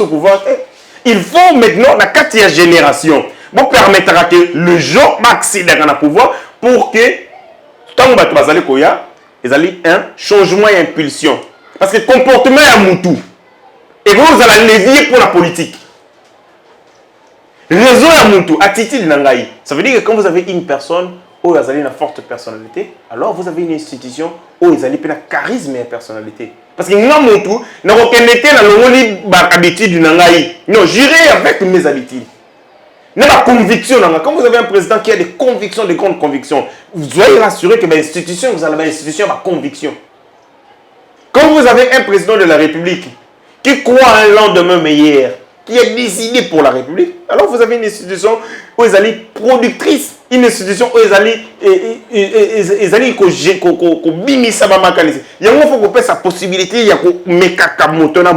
Pouvoir. Il faut maintenant la 4e génération pour permettre que le gens accéder à pouvoir pour que tant que bazali koya, ils allaient un changement et impulsion. Parce que le comportement est à Moutou. Et vous allez levier pour la politique. Réseau à Moutou, attitude Nangaï. Ça veut dire que quand vous avez une personne où vous avez une forte personnalité, alors vous avez une institution où vous avez un charisme et une personnalité. Parce que nous, Moutou, nous n'avons pas habitude Nangaï. Non, j'irai avec mes habitudes. Nous avons conviction. Quand vous avez un président qui a des convictions, des grandes convictions, vous soyez rassuré que l'institution, vous avez une institution à conviction. Quand vous avez un président de la République qui croit à un lendemain meilleur, qui est décidé pour la République, alors vous avez une institution où ils allaient productrice une institution où ils allaient ko bimisa ba makanisi yango faut ko sa possibilité ya ko mekaka moto na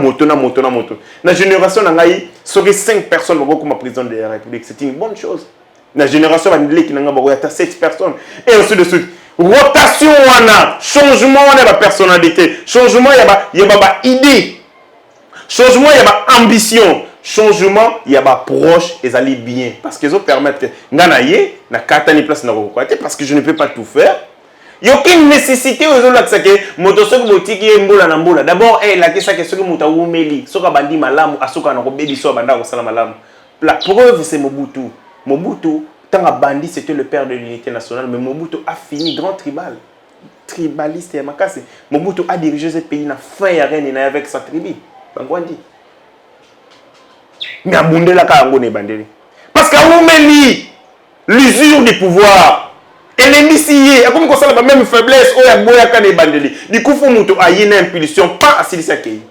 na génération na ngai soki 5 personnes vont comme président de la République, c'est une bonne chose. La génération va dire qu'il y a 7 personnes et ainsi de suite. Rotation wana, changement wana ba personnalité, changement il y a idée, changement il y a ambition, changement il y a proche et ça allait bien parce qu'ils ont permettre que nganaye na katani place na kokwate parce que je ne peux pas tout faire. Il n'y a aucune nécessité aux autres que motosok botiki mbola na mbola. D'abord la question que ce que muta umeli, soka bandi malamu asoka na ko bebi so banda ko sala malamu. La preuve c'est Mobutu. Mobutu tant à bandi c'était le père de l'unité nationale mais Mobutu a fini grand tribal. Tribaliste et makase. Mobutu a dirigé ce pays na fin ya reine avec sa tribu. Bangwandi. Mais abundela ka ngone bandeli. Parce que umeli l'usure du pouvoir. Et l'hémicilier, comme ça la même faiblesse, oh ya boya ka ne bandeli. Du coup faut muto a une impulsion pas asilisa kei.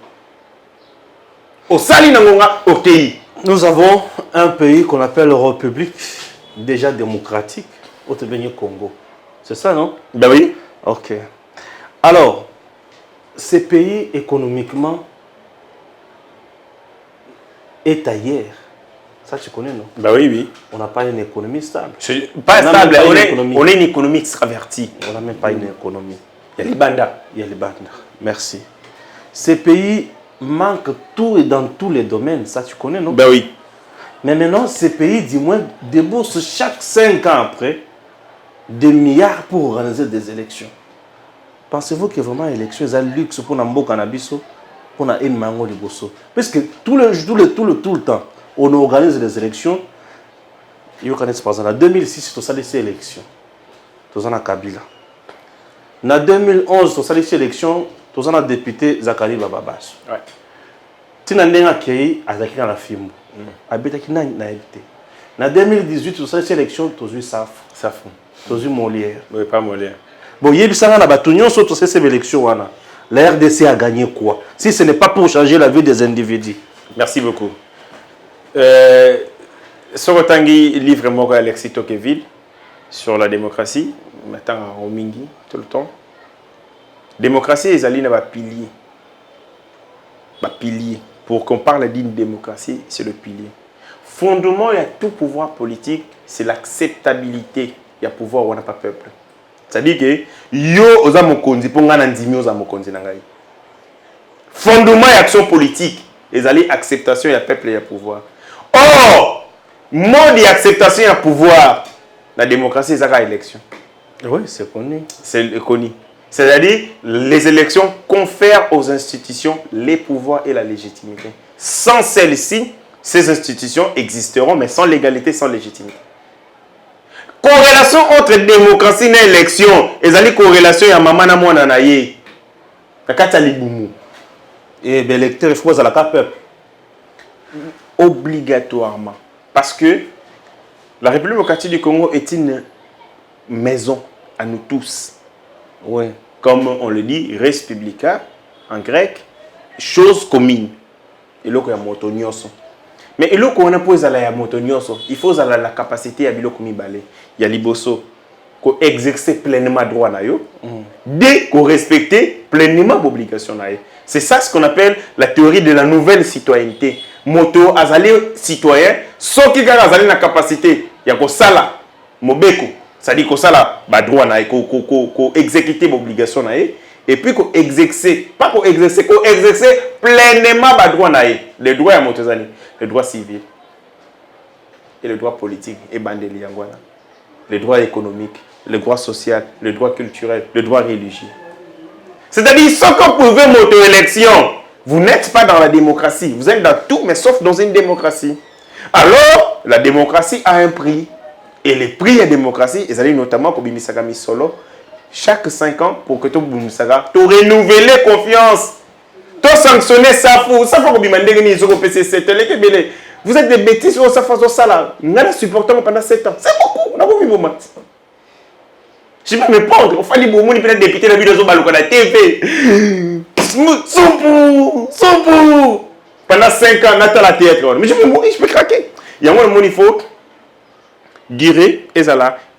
Au sali nangonga okei. Nous avons un pays qu'on appelle République déjà démocratique au Congo. C'est ça, non? Ben oui. Ok. Alors, ces pays économiquement est ailleurs. Ça, tu connais, non? Ben oui, oui. On n'a pas une économie stable. Pas stable, on est une économie extravertie. On n'a même pas une économie. Il y a les bandas. Il y a les bandas. Merci. Ces pays manquent tout et dans tous les domaines. Ça, tu connais, non? Ben oui. Mais maintenant, ces pays, dis-moi, déboursent chaque 5 ans après des milliards pour organiser des élections. Pensez-vous que vraiment l'élection est un luxe pour Nambo Cannabiso, pour une mango liboso? Parce que tout le temps, on organise des élections. Il y a par exemple, en 2006, tu as salé ces élections. Tu as Kabila. En 2011, tu as salé ces élections. Tu as député Zakari Bababas. Ouais. Tu as dit que la Fimbo. En 2018, tu as salé ces élections. Tu as eu Safou. Tu as eu Molière. Oui, pas Molière. Bon, il y a eu ces élections. La RDC a gagné quoi? Si ce n'est pas pour changer la vie des individus. Merci beaucoup. Sorotangi livre moi Alexis Tocqueville sur la démocratie. Maintenant au Mingi tout le temps. Démocratie les alliés n'a pilier. Pilier. Pour qu'on parle d'une démocratie, c'est le pilier. Fondement il y a tout pouvoir politique, c'est l'acceptabilité. Il y a pouvoir où on n'a pas peuple. C'est-à-dire que yo oza mokonzi pour ngana ndimi oza mokonzi nangai. Fondement et action politique, les alliés acceptation il y a peuple et il y a pouvoir. Or, mode d'acceptation et de pouvoir, la démocratie, c'est la élection. Oui, c'est connu. C'est connu. C'est-à-dire, les élections confèrent aux institutions les pouvoirs et la légitimité. Sans celles-ci, ces institutions existeront, mais sans légalité, sans légitimité. Corrélation entre démocratie et élection, et la corrélation à maman na mwana na ye. Kakata libumu. Et l'électeur, il faut que ça la peuple. Obligatoirement. Parce que la République démocratique du Congo est une maison à nous tous. Oui. Comme on le dit, res publica en grec, chose commune. Et là, il y a motonioso. Mais il qu'on a posé la motonioso, il faut la capacité à biloko mibale. Il y a liboso qu'on exercer pleinement droit na yo, dès qu'on respecter pleinement l'obligation na yo. C'est ça ce qu'on appelle la théorie de la nouvelle citoyenneté. Moto azali citoyen, sauf qu'il a la capacité, il y a ko sala mobeko, c'est-à-dire ko sala ba droit na ko exécuter l'obligation na et puis ko exercer, pas ko exercer pleinement ba droit na les droits à motozani, les droits civils et les droits politiques et bandeli yangwana, les droits économiques, les droits sociaux, les droits culturels, les droits religieux. C'est-à-dire, ce que vous pouvez m'auto-élection, vous n'êtes pas dans la démocratie. Vous êtes dans tout, mais sauf dans une démocratie. Alors, la démocratie a un prix. Et les prix de la démocratie, ils allaient notamment pour Bimisaka Misolo, chaque 5 ans, pour que tu renouveler confiance. Tu sanctionner ça, faut que vous êtes des bêtises sur ça, ça. Nous allons supporter pendant 7 ans. C'est beaucoup. On a beaucoup de moments. Je vais me prendre. Il fallait que vous soyez député de la vidéo sur la TV. Sompou. Pendant 5 ans, on attend la théâtre. Mais je vais mourir, je peux craquer. Il y a un moment, il faut durée est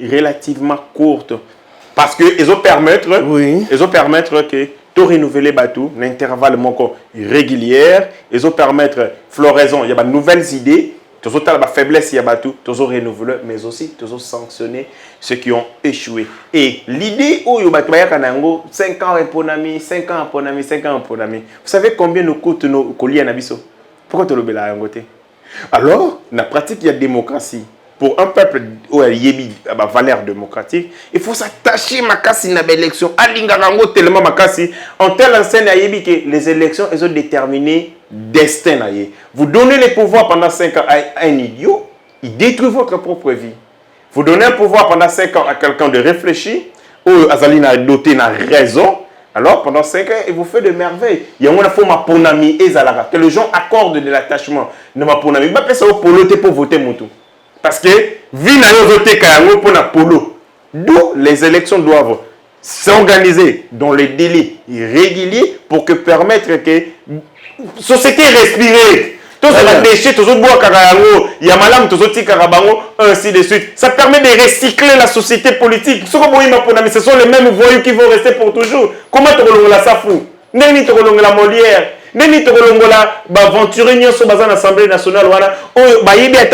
relativement courte. Parce que ils ont permettre que de renouveler bateau l'intervalle régulier, ils ont permettre floraison, il y a de nouvelles idées, tous ont la faiblesse il y a bateau, tous ont renouvelé, mais aussi tous ont sanctionné ceux qui ont échoué. Et l'idée où il y a 5 ans pour Nami, 5 ans pour Nami, 5 ans pour Nami. Vous savez combien nous coûtent nos colliers à Nabiso? Pourquoi tu le bel à un côté? Alors, dans la pratique, il y a démocratie. Pour un peuple où il y a valeur démocratique, il faut s'attacher à la élection. Tellement en telle enseigne que les élections elles ont déterminé destin. Vous donnez le pouvoir pendant 5 ans à un idiot, il détruit votre propre vie. Vous donnez un pouvoir pendant 5 ans à quelqu'un de réfléchir, ou Azalina doté n'a raison. Alors, pendant 5 ans, il vous fait de merveilles. Il y a une forme de et que les gens accordent de l'attachement. Ne m'a pas pour voter Moutou. Parce que, vu pour la polo, d'où les élections doivent s'organiser dans les délais réguliers pour que permettre que la société respire. Tous les déchets, tous les bois, il y a malam, tous les karabango, ainsi de suite. Ça permet de recycler la société politique. Ce sont les mêmes voyous qui vont rester pour toujours. Comment tu as la safou? N'est-ce pas la Molière? N'est-ce pas l'aventurier sur l'Assemblée nationale? Il y a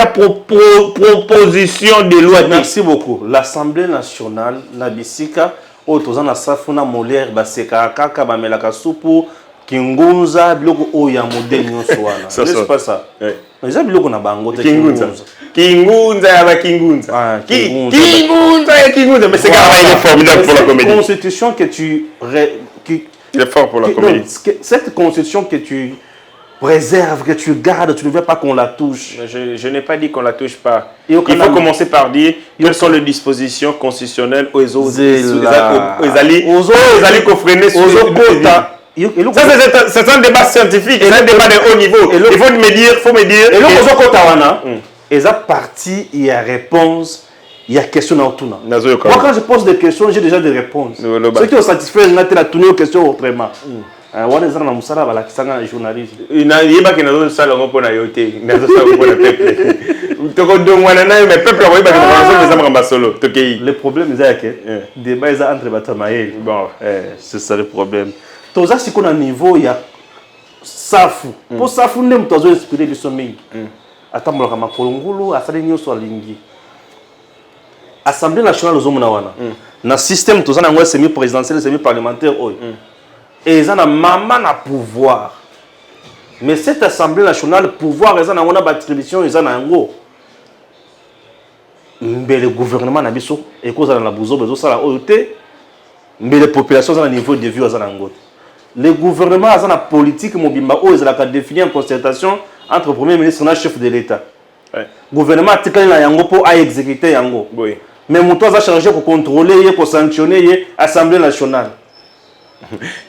proposition de loi. Merci beaucoup. L'Assemblée nationale, la Bissika, autour na safuna Molière, baseka kaka bamelaka soupu. Kingunza biloko oya modèle nyonso wana. C'est pas ça. Mais biloko na bango te Kingunza. Kingunza ya ba Kingunza. Kingunza ya Kingunza, mais c'est quand même formidable pour la comédie. Cette constitution que tu il est fort pour la comédie. Cette constitution que tu préserves, que tu gardes, tu ne veux pas qu'on la touche. Je n'ai pas dit qu'on la touche pas. Il faut commencer par dire quelles sont les dispositions constitutionnelles aux Ça, c'est un débat scientifique, c'est un débat de haut niveau. Il faut me dire. Et là, il y a partie, il y a réponse, il y a question dans tout. Moi, quand je pose des questions, j'ai déjà des réponses. Ceux qui ont satisfait, ils ont tourné aux questions autrement. On est dans la musala, qui sont journalistes. Il n'y a pas de salle pour la yote. Il n'y a pas de le problème, c'est que le débat est entre Batamaïl. Bon, c'est ça le problème. Tout ça, c'est qu'on a un niveau, il y a Safu. Pour Safu, on a inspiré du sommeil. Attends, on a un Assalini sur Lingi. Assemblée nationale, nous avons un système, tout ça, on a semi-présidentiel, semi-parlementaire. Et ils ont un maman à pouvoir. Mais cette Assemblée nationale, pouvoir, ils ont une attribution, ils ont un gros. Mais le gouvernement n'a pas et cause dans la bouzo, mais les populations ont un niveau de vie, ils ont un gros. Le gouvernement a une politique mobimba où ils ont défini en concertation entre le Premier ministre et le chef de l'État. Le gouvernement a décidé pour exécuter yango. Mais mon toit a changé pour contrôler, pour sanctionner l'Assemblée nationale.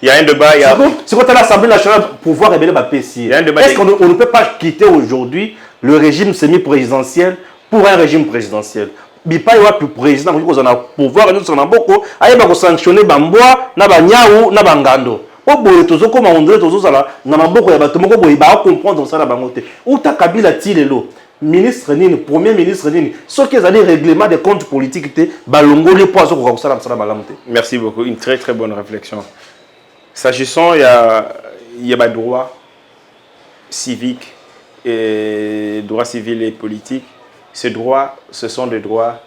Il y a un débat. C'est quand l'Assemblée nationale pouvoir révéler ma PC. Est-ce qu'on ne peut pas quitter aujourd'hui le régime semi-présidentiel pour un régime présidentiel? Bipa y a plus président qui a pouvoir nous on a beaucoup à sanctionner bamboa na banyaou na bangando. Au bout de comme on dirait tous ça na maboko ya bato moko boy ba comprendre ça la bangote. Ou ta Kabila tilelo ministre nini premier ministre nini ce qui est allé règlement des comptes politiques té balongo les poids ko ça la balamote. Merci beaucoup, une très très bonne réflexion. S'agissant il y a droit civique et droit civil et politique. Ces droits, ce sont des droits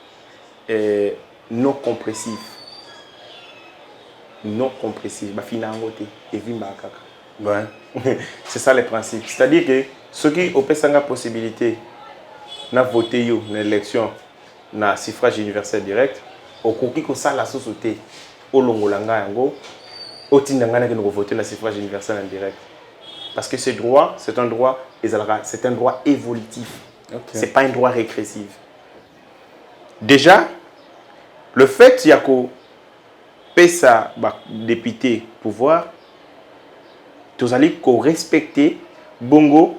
non compressifs. Non compressifs. C'est ça le principe. C'est-à-dire que ceux qui ont la possibilité de voter dans l'élection, dans le suffrage universel direct, au coquille que ça la société, au longolanga yango, au tindangana qui nous voter dans le suffrage universel en direct. Parce que ce droit, c'est un droit évolutif. Okay. Ce n'est pas un droit régressif. Déjà, le fait qu'il y a PESA, député, pouvoir, vous allez respecter Bongo,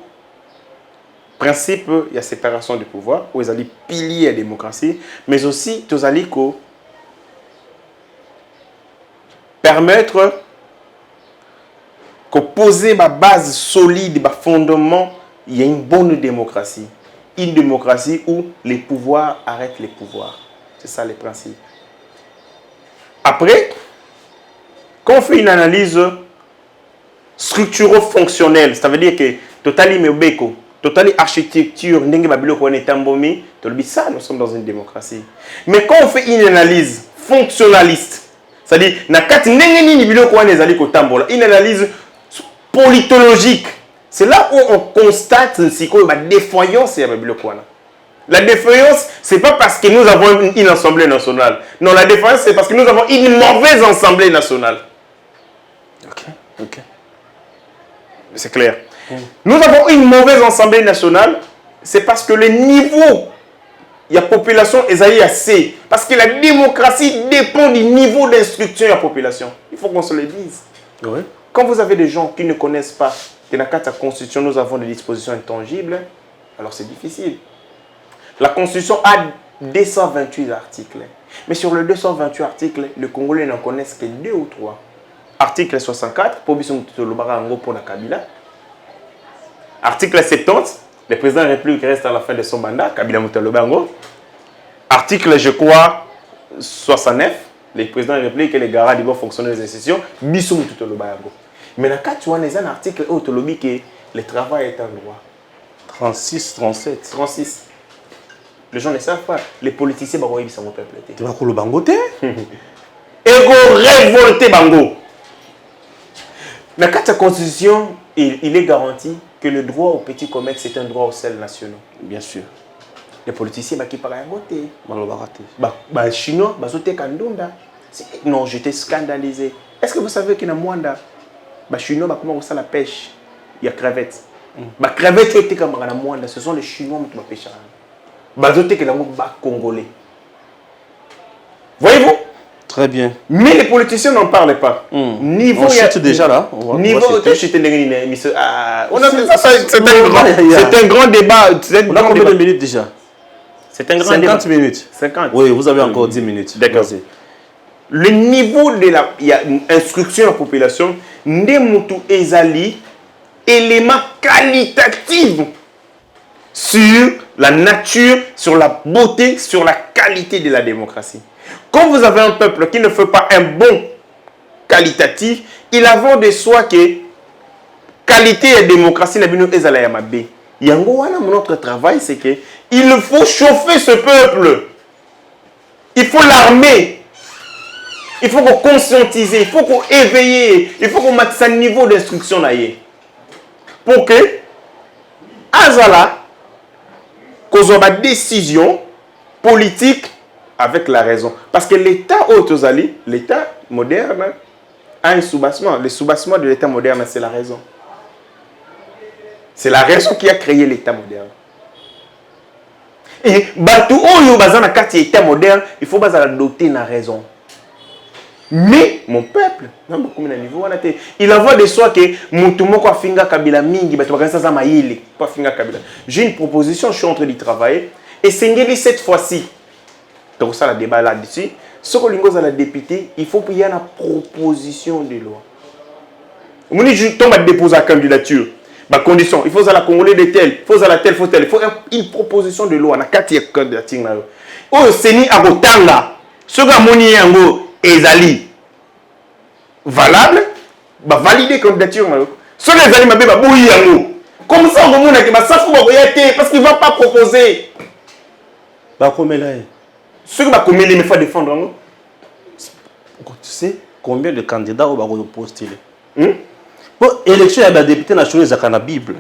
principe, il y a séparation du pouvoir, où vous allez pilier la démocratie, mais aussi vous allez permettre de poser ma base solide, ma fondement, il y a une bonne démocratie. une démocratie où les pouvoirs arrêtent les pouvoirs. C'est ça les principes. Après, quand on fait une analyse structuro-fonctionnelle, ça veut dire que totali mebeko, totali architecture, ça, nous sommes dans une démocratie. Mais quand on fait une analyse fonctionnaliste, c'est-à-dire une analyse politologique, c'est là où on constate la défaillance. La défaillance, ce n'est pas parce que nous avons une assemblée nationale. Non, la défaillance, c'est parce que nous avons une mauvaise assemblée nationale. Ok. C'est clair. Nous avons une mauvaise assemblée nationale, c'est parce que le niveau de la population est assez. Parce que la démocratie dépend du niveau d'instruction de la population. Il faut qu'on se le dise. Oui. Quand vous avez des gens qui ne connaissent pas que dans la Constitution, nous avons des dispositions intangibles, alors c'est difficile. La Constitution a 228 articles. Mais sur les 228 articles, les Congolais n'en connaissent que 2 ou 3. Article 64, pour la Kabila. Article 70, le président de la République reste à la fin de son mandat, Kabila Mutalobango. Article, je crois, 69, le président de la République est le garant du bon fonctionnement des institutions, Bissou Mutalobango. Mais dans tu vois, il y a un article où tu dis que le travail est un droit. 36, 37. 36. Les gens ne savent pas. Les politiciens, ils sont peuple. Tu vas le bango te? Ego révolté bango. Dans la Constitution, il est garanti que le droit au petit commerce est un droit aux seuls nationaux. Bien sûr. Les politiciens qui parlent à côté. Les Chinois, non, j'étais scandalisé. Est-ce que vous savez qu'il y a Mwanda, les Chinois comment ça la pêche? Il y a crevettes. Les crevettes, ce sont les Chinois qui pêchent. Les Congolais. Voyez-vous? Très bien. Mais les politiciens n'en parlent pas. Niveau, on chute déjà là. Niveau, c'est un grand débat. On a combien de minutes déjà? C'est un grand 50 minutes. 50. Oui, vous avez encore 10 minutes. D'accord. Le niveau de l'instruction de la population, Ndemutu Ezali, élément qualitatif sur la nature, sur la beauté, sur la qualité de la démocratie. Quand vous avez un peuple qui ne fait pas un bon qualitatif, il a de soi que qualité et démocratie, la bino ezala yamabe. Yango wana notre travail, c'est que il faut chauffer ce peuple. Il faut l'armer. Il faut qu'on conscientise, il faut qu'on éveille, il faut qu'on mette sa niveau d'instruction là. Pour que Azala qu'on ait une décision politique avec la raison. Parce que l'État Otozali, l'État moderne, a un soubassement. Le soubassement de l'État moderne, c'est la raison. C'est la raison qui a créé l'État moderne. Et Batou Oyo Bazana Kati État moderne, il faut doter la raison. Mais mon peuple, il envoie de soi que Moutoumoko Finga Kabila Mingi, j'ai une proposition, je suis en train d'y travailler. Et Sengeli, cette fois-ci, donc ça, le débat là-dessus, ce que l'on a député, il faut qu'il y ait une proposition de loi. Je tombe à déposer la candidature. Ma condition, il faut la Congolais de tel, il faut la tel, il faut une proposition de loi. Il y a candidature. Oh, c'est ni Agotanga. Ce que Moni Yango ezali valable, valider la candidature. Ce que les alliés m'ont dit, comme ça, on a dit, ça faut parce qu'il ne va pas proposer. Ce que il faut défendre. Tu sais combien de candidats ont postulé? Bon, élection, il y a des députés nationaux, ils ont la Bible.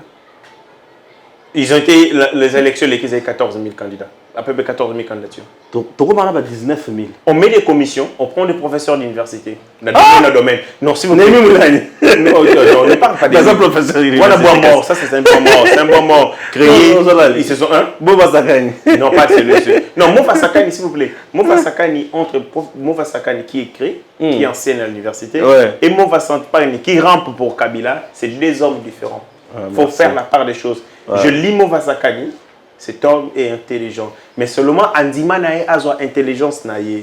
Ils ont été, les élections, ils avaient 14 000 candidats. À peu près 14 000 candidatures. Donc, on a 19 000. On met des commissions, on prend des professeurs d'université. Dans le domaine. Non, si vous n'avez non, on ne parle pas des professeurs d'université. Voilà, bon mort. Ça, c'est un bon mort. C'est un bon mort. Créé. Ils se sont un. Boba Sakani. Non, pas celui-ci. Non, Mofa Sakani, s'il vous plaît. Mofa Sakani, entre Mofa Sakani qui écrit, qui enseigne à l'université, et Mofa Sakani qui rampe pour Kabila, c'est deux hommes différents. Il faut faire la part des choses. Je lis Mofa Sakani. Cet homme est intelligent. Mais seulement Andima nae azwa intelligence nae.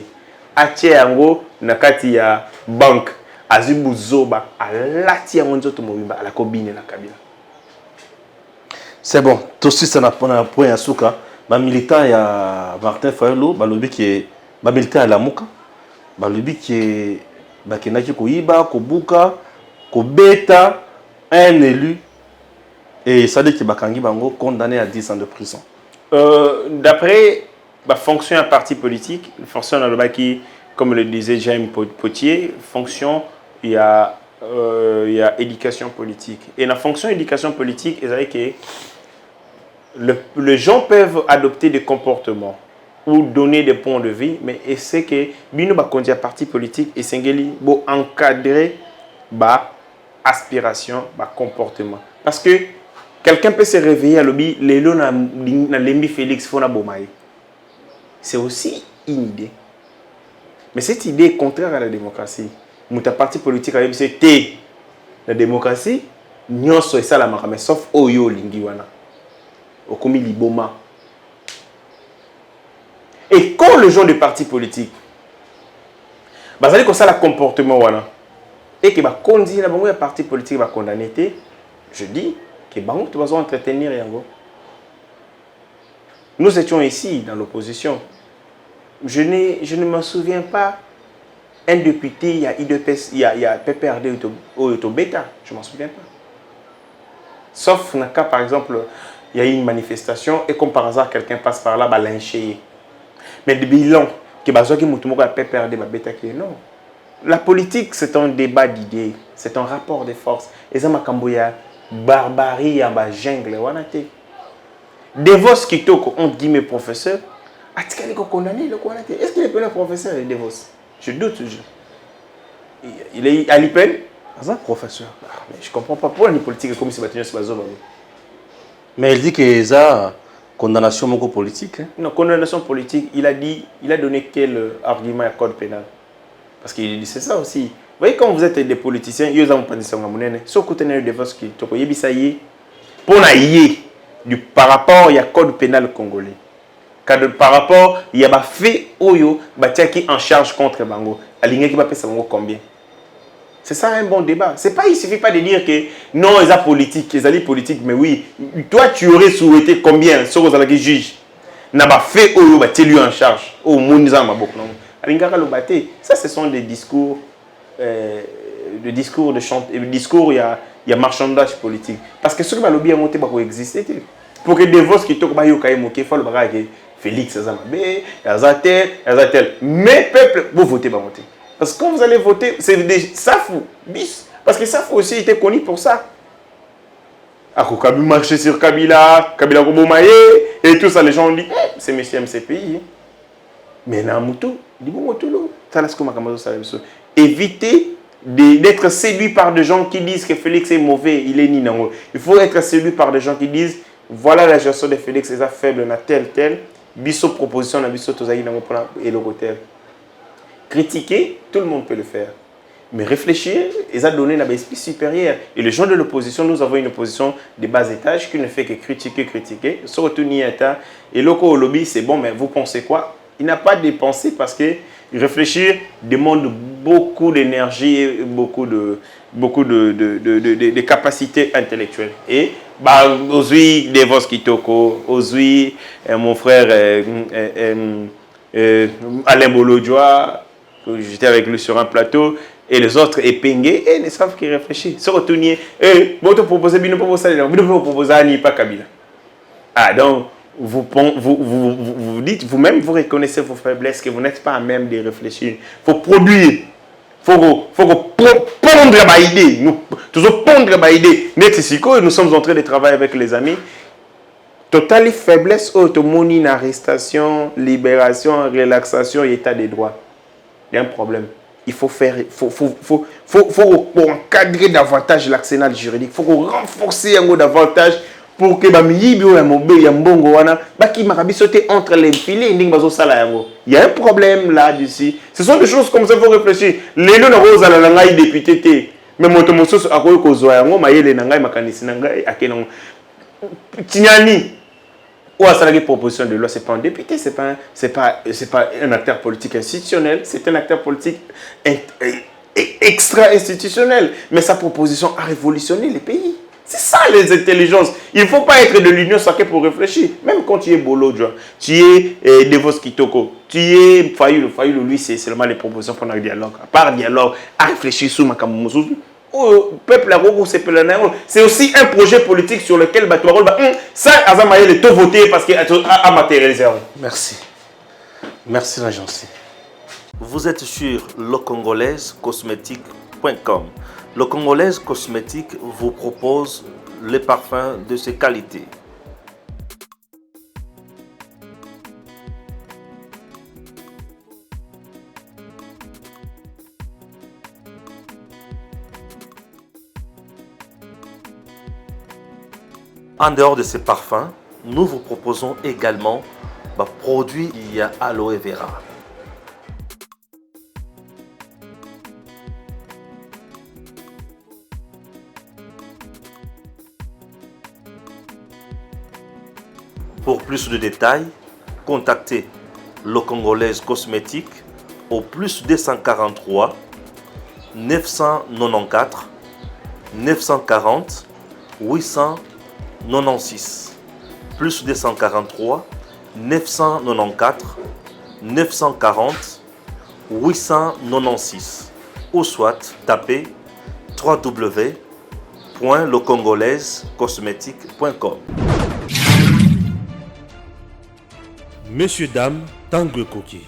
Atie yango nakati ya bank. Azibu zoba. Alati yango nzoto mobimba. Ala kobine la Kabila. C'est bon. Tout aussi, ça n'a pas un point à Souka. Ma militant, il y a Martin Fayolo, balobi qui est ma militant à la Mouka. Balobi qui est Bakenaki Koiba, Kobuka, Kobeta, un élu. Et ça dit que Bakangi Bango condamné à 10 ans de prison. D'après la fonction à parti politique, fonction dans le bas qui, comme le disait Jaime Potier, fonction, il y a éducation politique. Et la fonction éducation politique, c'est que les gens peuvent adopter des comportements ou donner des points de vue, mais c'est que bino ba kondia parti politique et sengeli bo encadrer ba aspiration, ba comportement. Parce que quelqu'un peut se réveiller à l'obi lelo na lembi Félix Fona Bomaye. C'est aussi une idée. Mais cette idée est contraire à la démocratie. Mouta parti politique a c'est la démocratie, nyonso ça la makame sauf oyo lingi wana. Okomi liboma. Et quand les gens de partis politiques, bah ça dit que ça le comportement wana et que bah conduire la bango parti politique va condamner, je dis que bango tu vas entretenir yango. Nous étions ici dans l'opposition. Je ne me souviens pas un député, il y a IDPS, il y a PPRD ou Beta, je ne m'en souviens pas. Sauf dans le cas, par exemple, il y a eu une manifestation et comme par hasard, quelqu'un passe par là, bah lyncher. Mais le bilan, que besoin que mutumo ka PPRD ba Beta que non. La politique, c'est un débat d'idées, c'est un rapport de force. Et ça, makambo ya barbarie, ya ba jungle, wanate. Devos Kitoko, on dit mes professeurs, est-ce qu'il est un professeur de Devos? Je doute toujours. Il est à l'IPN? Un professeur. Mais je ne comprends pas pourquoi les politiques comme si mais il dit que ça condamnation politique. Hein? Non, condamnation politique, il a donné quel argument à code pénal? Parce qu'il dit c'est ça aussi. Vous voyez quand vous êtes des politiciens, ils ont pas dit ça sauf que vous avez des Devos qui toko yebisaye pour naïe par rapport il y a code pénal congolais. Par rapport, il y a fait Oyo, qui en charge contre Bango. Aligné qui va payer Bango combien? C'est ça un bon débat. C'est pas, il suffit pas de dire que non, ils sont politiques, ils sont politiques, mais oui. Toi, tu aurais souhaité combien sur les allez juge? N'a pas fait Oyo, lui en charge. Au monde, ça, ce sont des discours, discours il y a marchandage politique. Parce que ce qui va le bien monter, va exister. Pour que des votes qui toquent, il faut le bagage. Félix Azamabé, Azatel. Mais peuple, vous votez pas voter. Parce que quand vous allez voter, c'est des Safou, bis. Parce que Safou aussi était connu pour ça. Ako Kabi marché sur Kabila Kobomaye, et tout ça, les gens ont dit, c'est monsieur MCPI. Mais Namutu, dit bon, Motulo, évitez d'être séduit par des gens qui disent que Félix est mauvais, il est ninango. Il faut être séduit par des gens qui disent, voilà la gestion de Félix, c'est faible, na tel. Bisso proposition na bisso tozaï na mopona et le côté. Critiquer, tout le monde peut le faire. Mais réfléchir, ils ont donné un esprit supérieur. Et les gens de l'opposition, nous avons une opposition de bas étage qui ne fait que critiquer. Surtout Nieta. Et loco au lobby, c'est bon, mais vous pensez quoi? Il n'a pas de pensée parce que réfléchir demande beaucoup d'énergie, beaucoup de capacités intellectuelles. Et aujourd'hui, Devos Kitoko, aujourd'hui, mon frère Alain Bolodjoa, j'étais avec lui sur un plateau, et les autres épingués, et ils savent qu'ils réfléchissent. Se retourner, vous te proposez, vous proposez, pas Kabila. Ah, donc, vous dites, vous-même, vous reconnaissez vos faiblesses, que vous n'êtes pas à même de réfléchir. Il faut produire. Il faut pondre ma idée. Nous, toujours pondre ma idée. Nous sommes en train de travailler avec les amis. Totale faiblesse, autonomie, arrestation, libération, relaxation et état des droits. Il y a un problème. Il faut faire, faut encadrer davantage l'arsenal juridique. Il faut renforcer davantage pour que entre les filets. Il y a un problème là-dessus. Ce sont des choses comme ça, il faut réfléchir. Les gens ne député. Mais mon tomosos a quoi que zoyango maïle nangai makanisi nangai akenong tignani ou à ça la proposition de loi, c'est pas un député, c'est pas un acteur politique institutionnel, c'est un acteur politique extra-institutionnel. Mais sa proposition a révolutionné les pays. C'est ça les intelligences. Il ne faut pas être de l'Union sacrée pour réfléchir. Même quand tu es Bolo, tu es Devos Kitoko, tu es Fayoulou. Fayoulou, lui, c'est seulement les propositions pour un dialogue. À part dialogue, à réfléchir sur ma peuple c'est aussi un projet politique sur lequel ça, Azamaye, le tout voté parce qu'il a matérialisé. Merci. Merci, l'agence. Vous êtes sur lecongolaisecosmétique.com. Le Congolaise Cosmétique vous propose les parfums de ses qualités. En dehors de ces parfums, nous vous proposons également produits il y a aloe vera. Pour plus de détails, contactez le Congolaise Cosmétique au plus 243 994 940 896 plus 243 994 940 896 ou soit tapez www.lecongolaisecosmétique.com. Messieurs, dames, Tanguy Koki.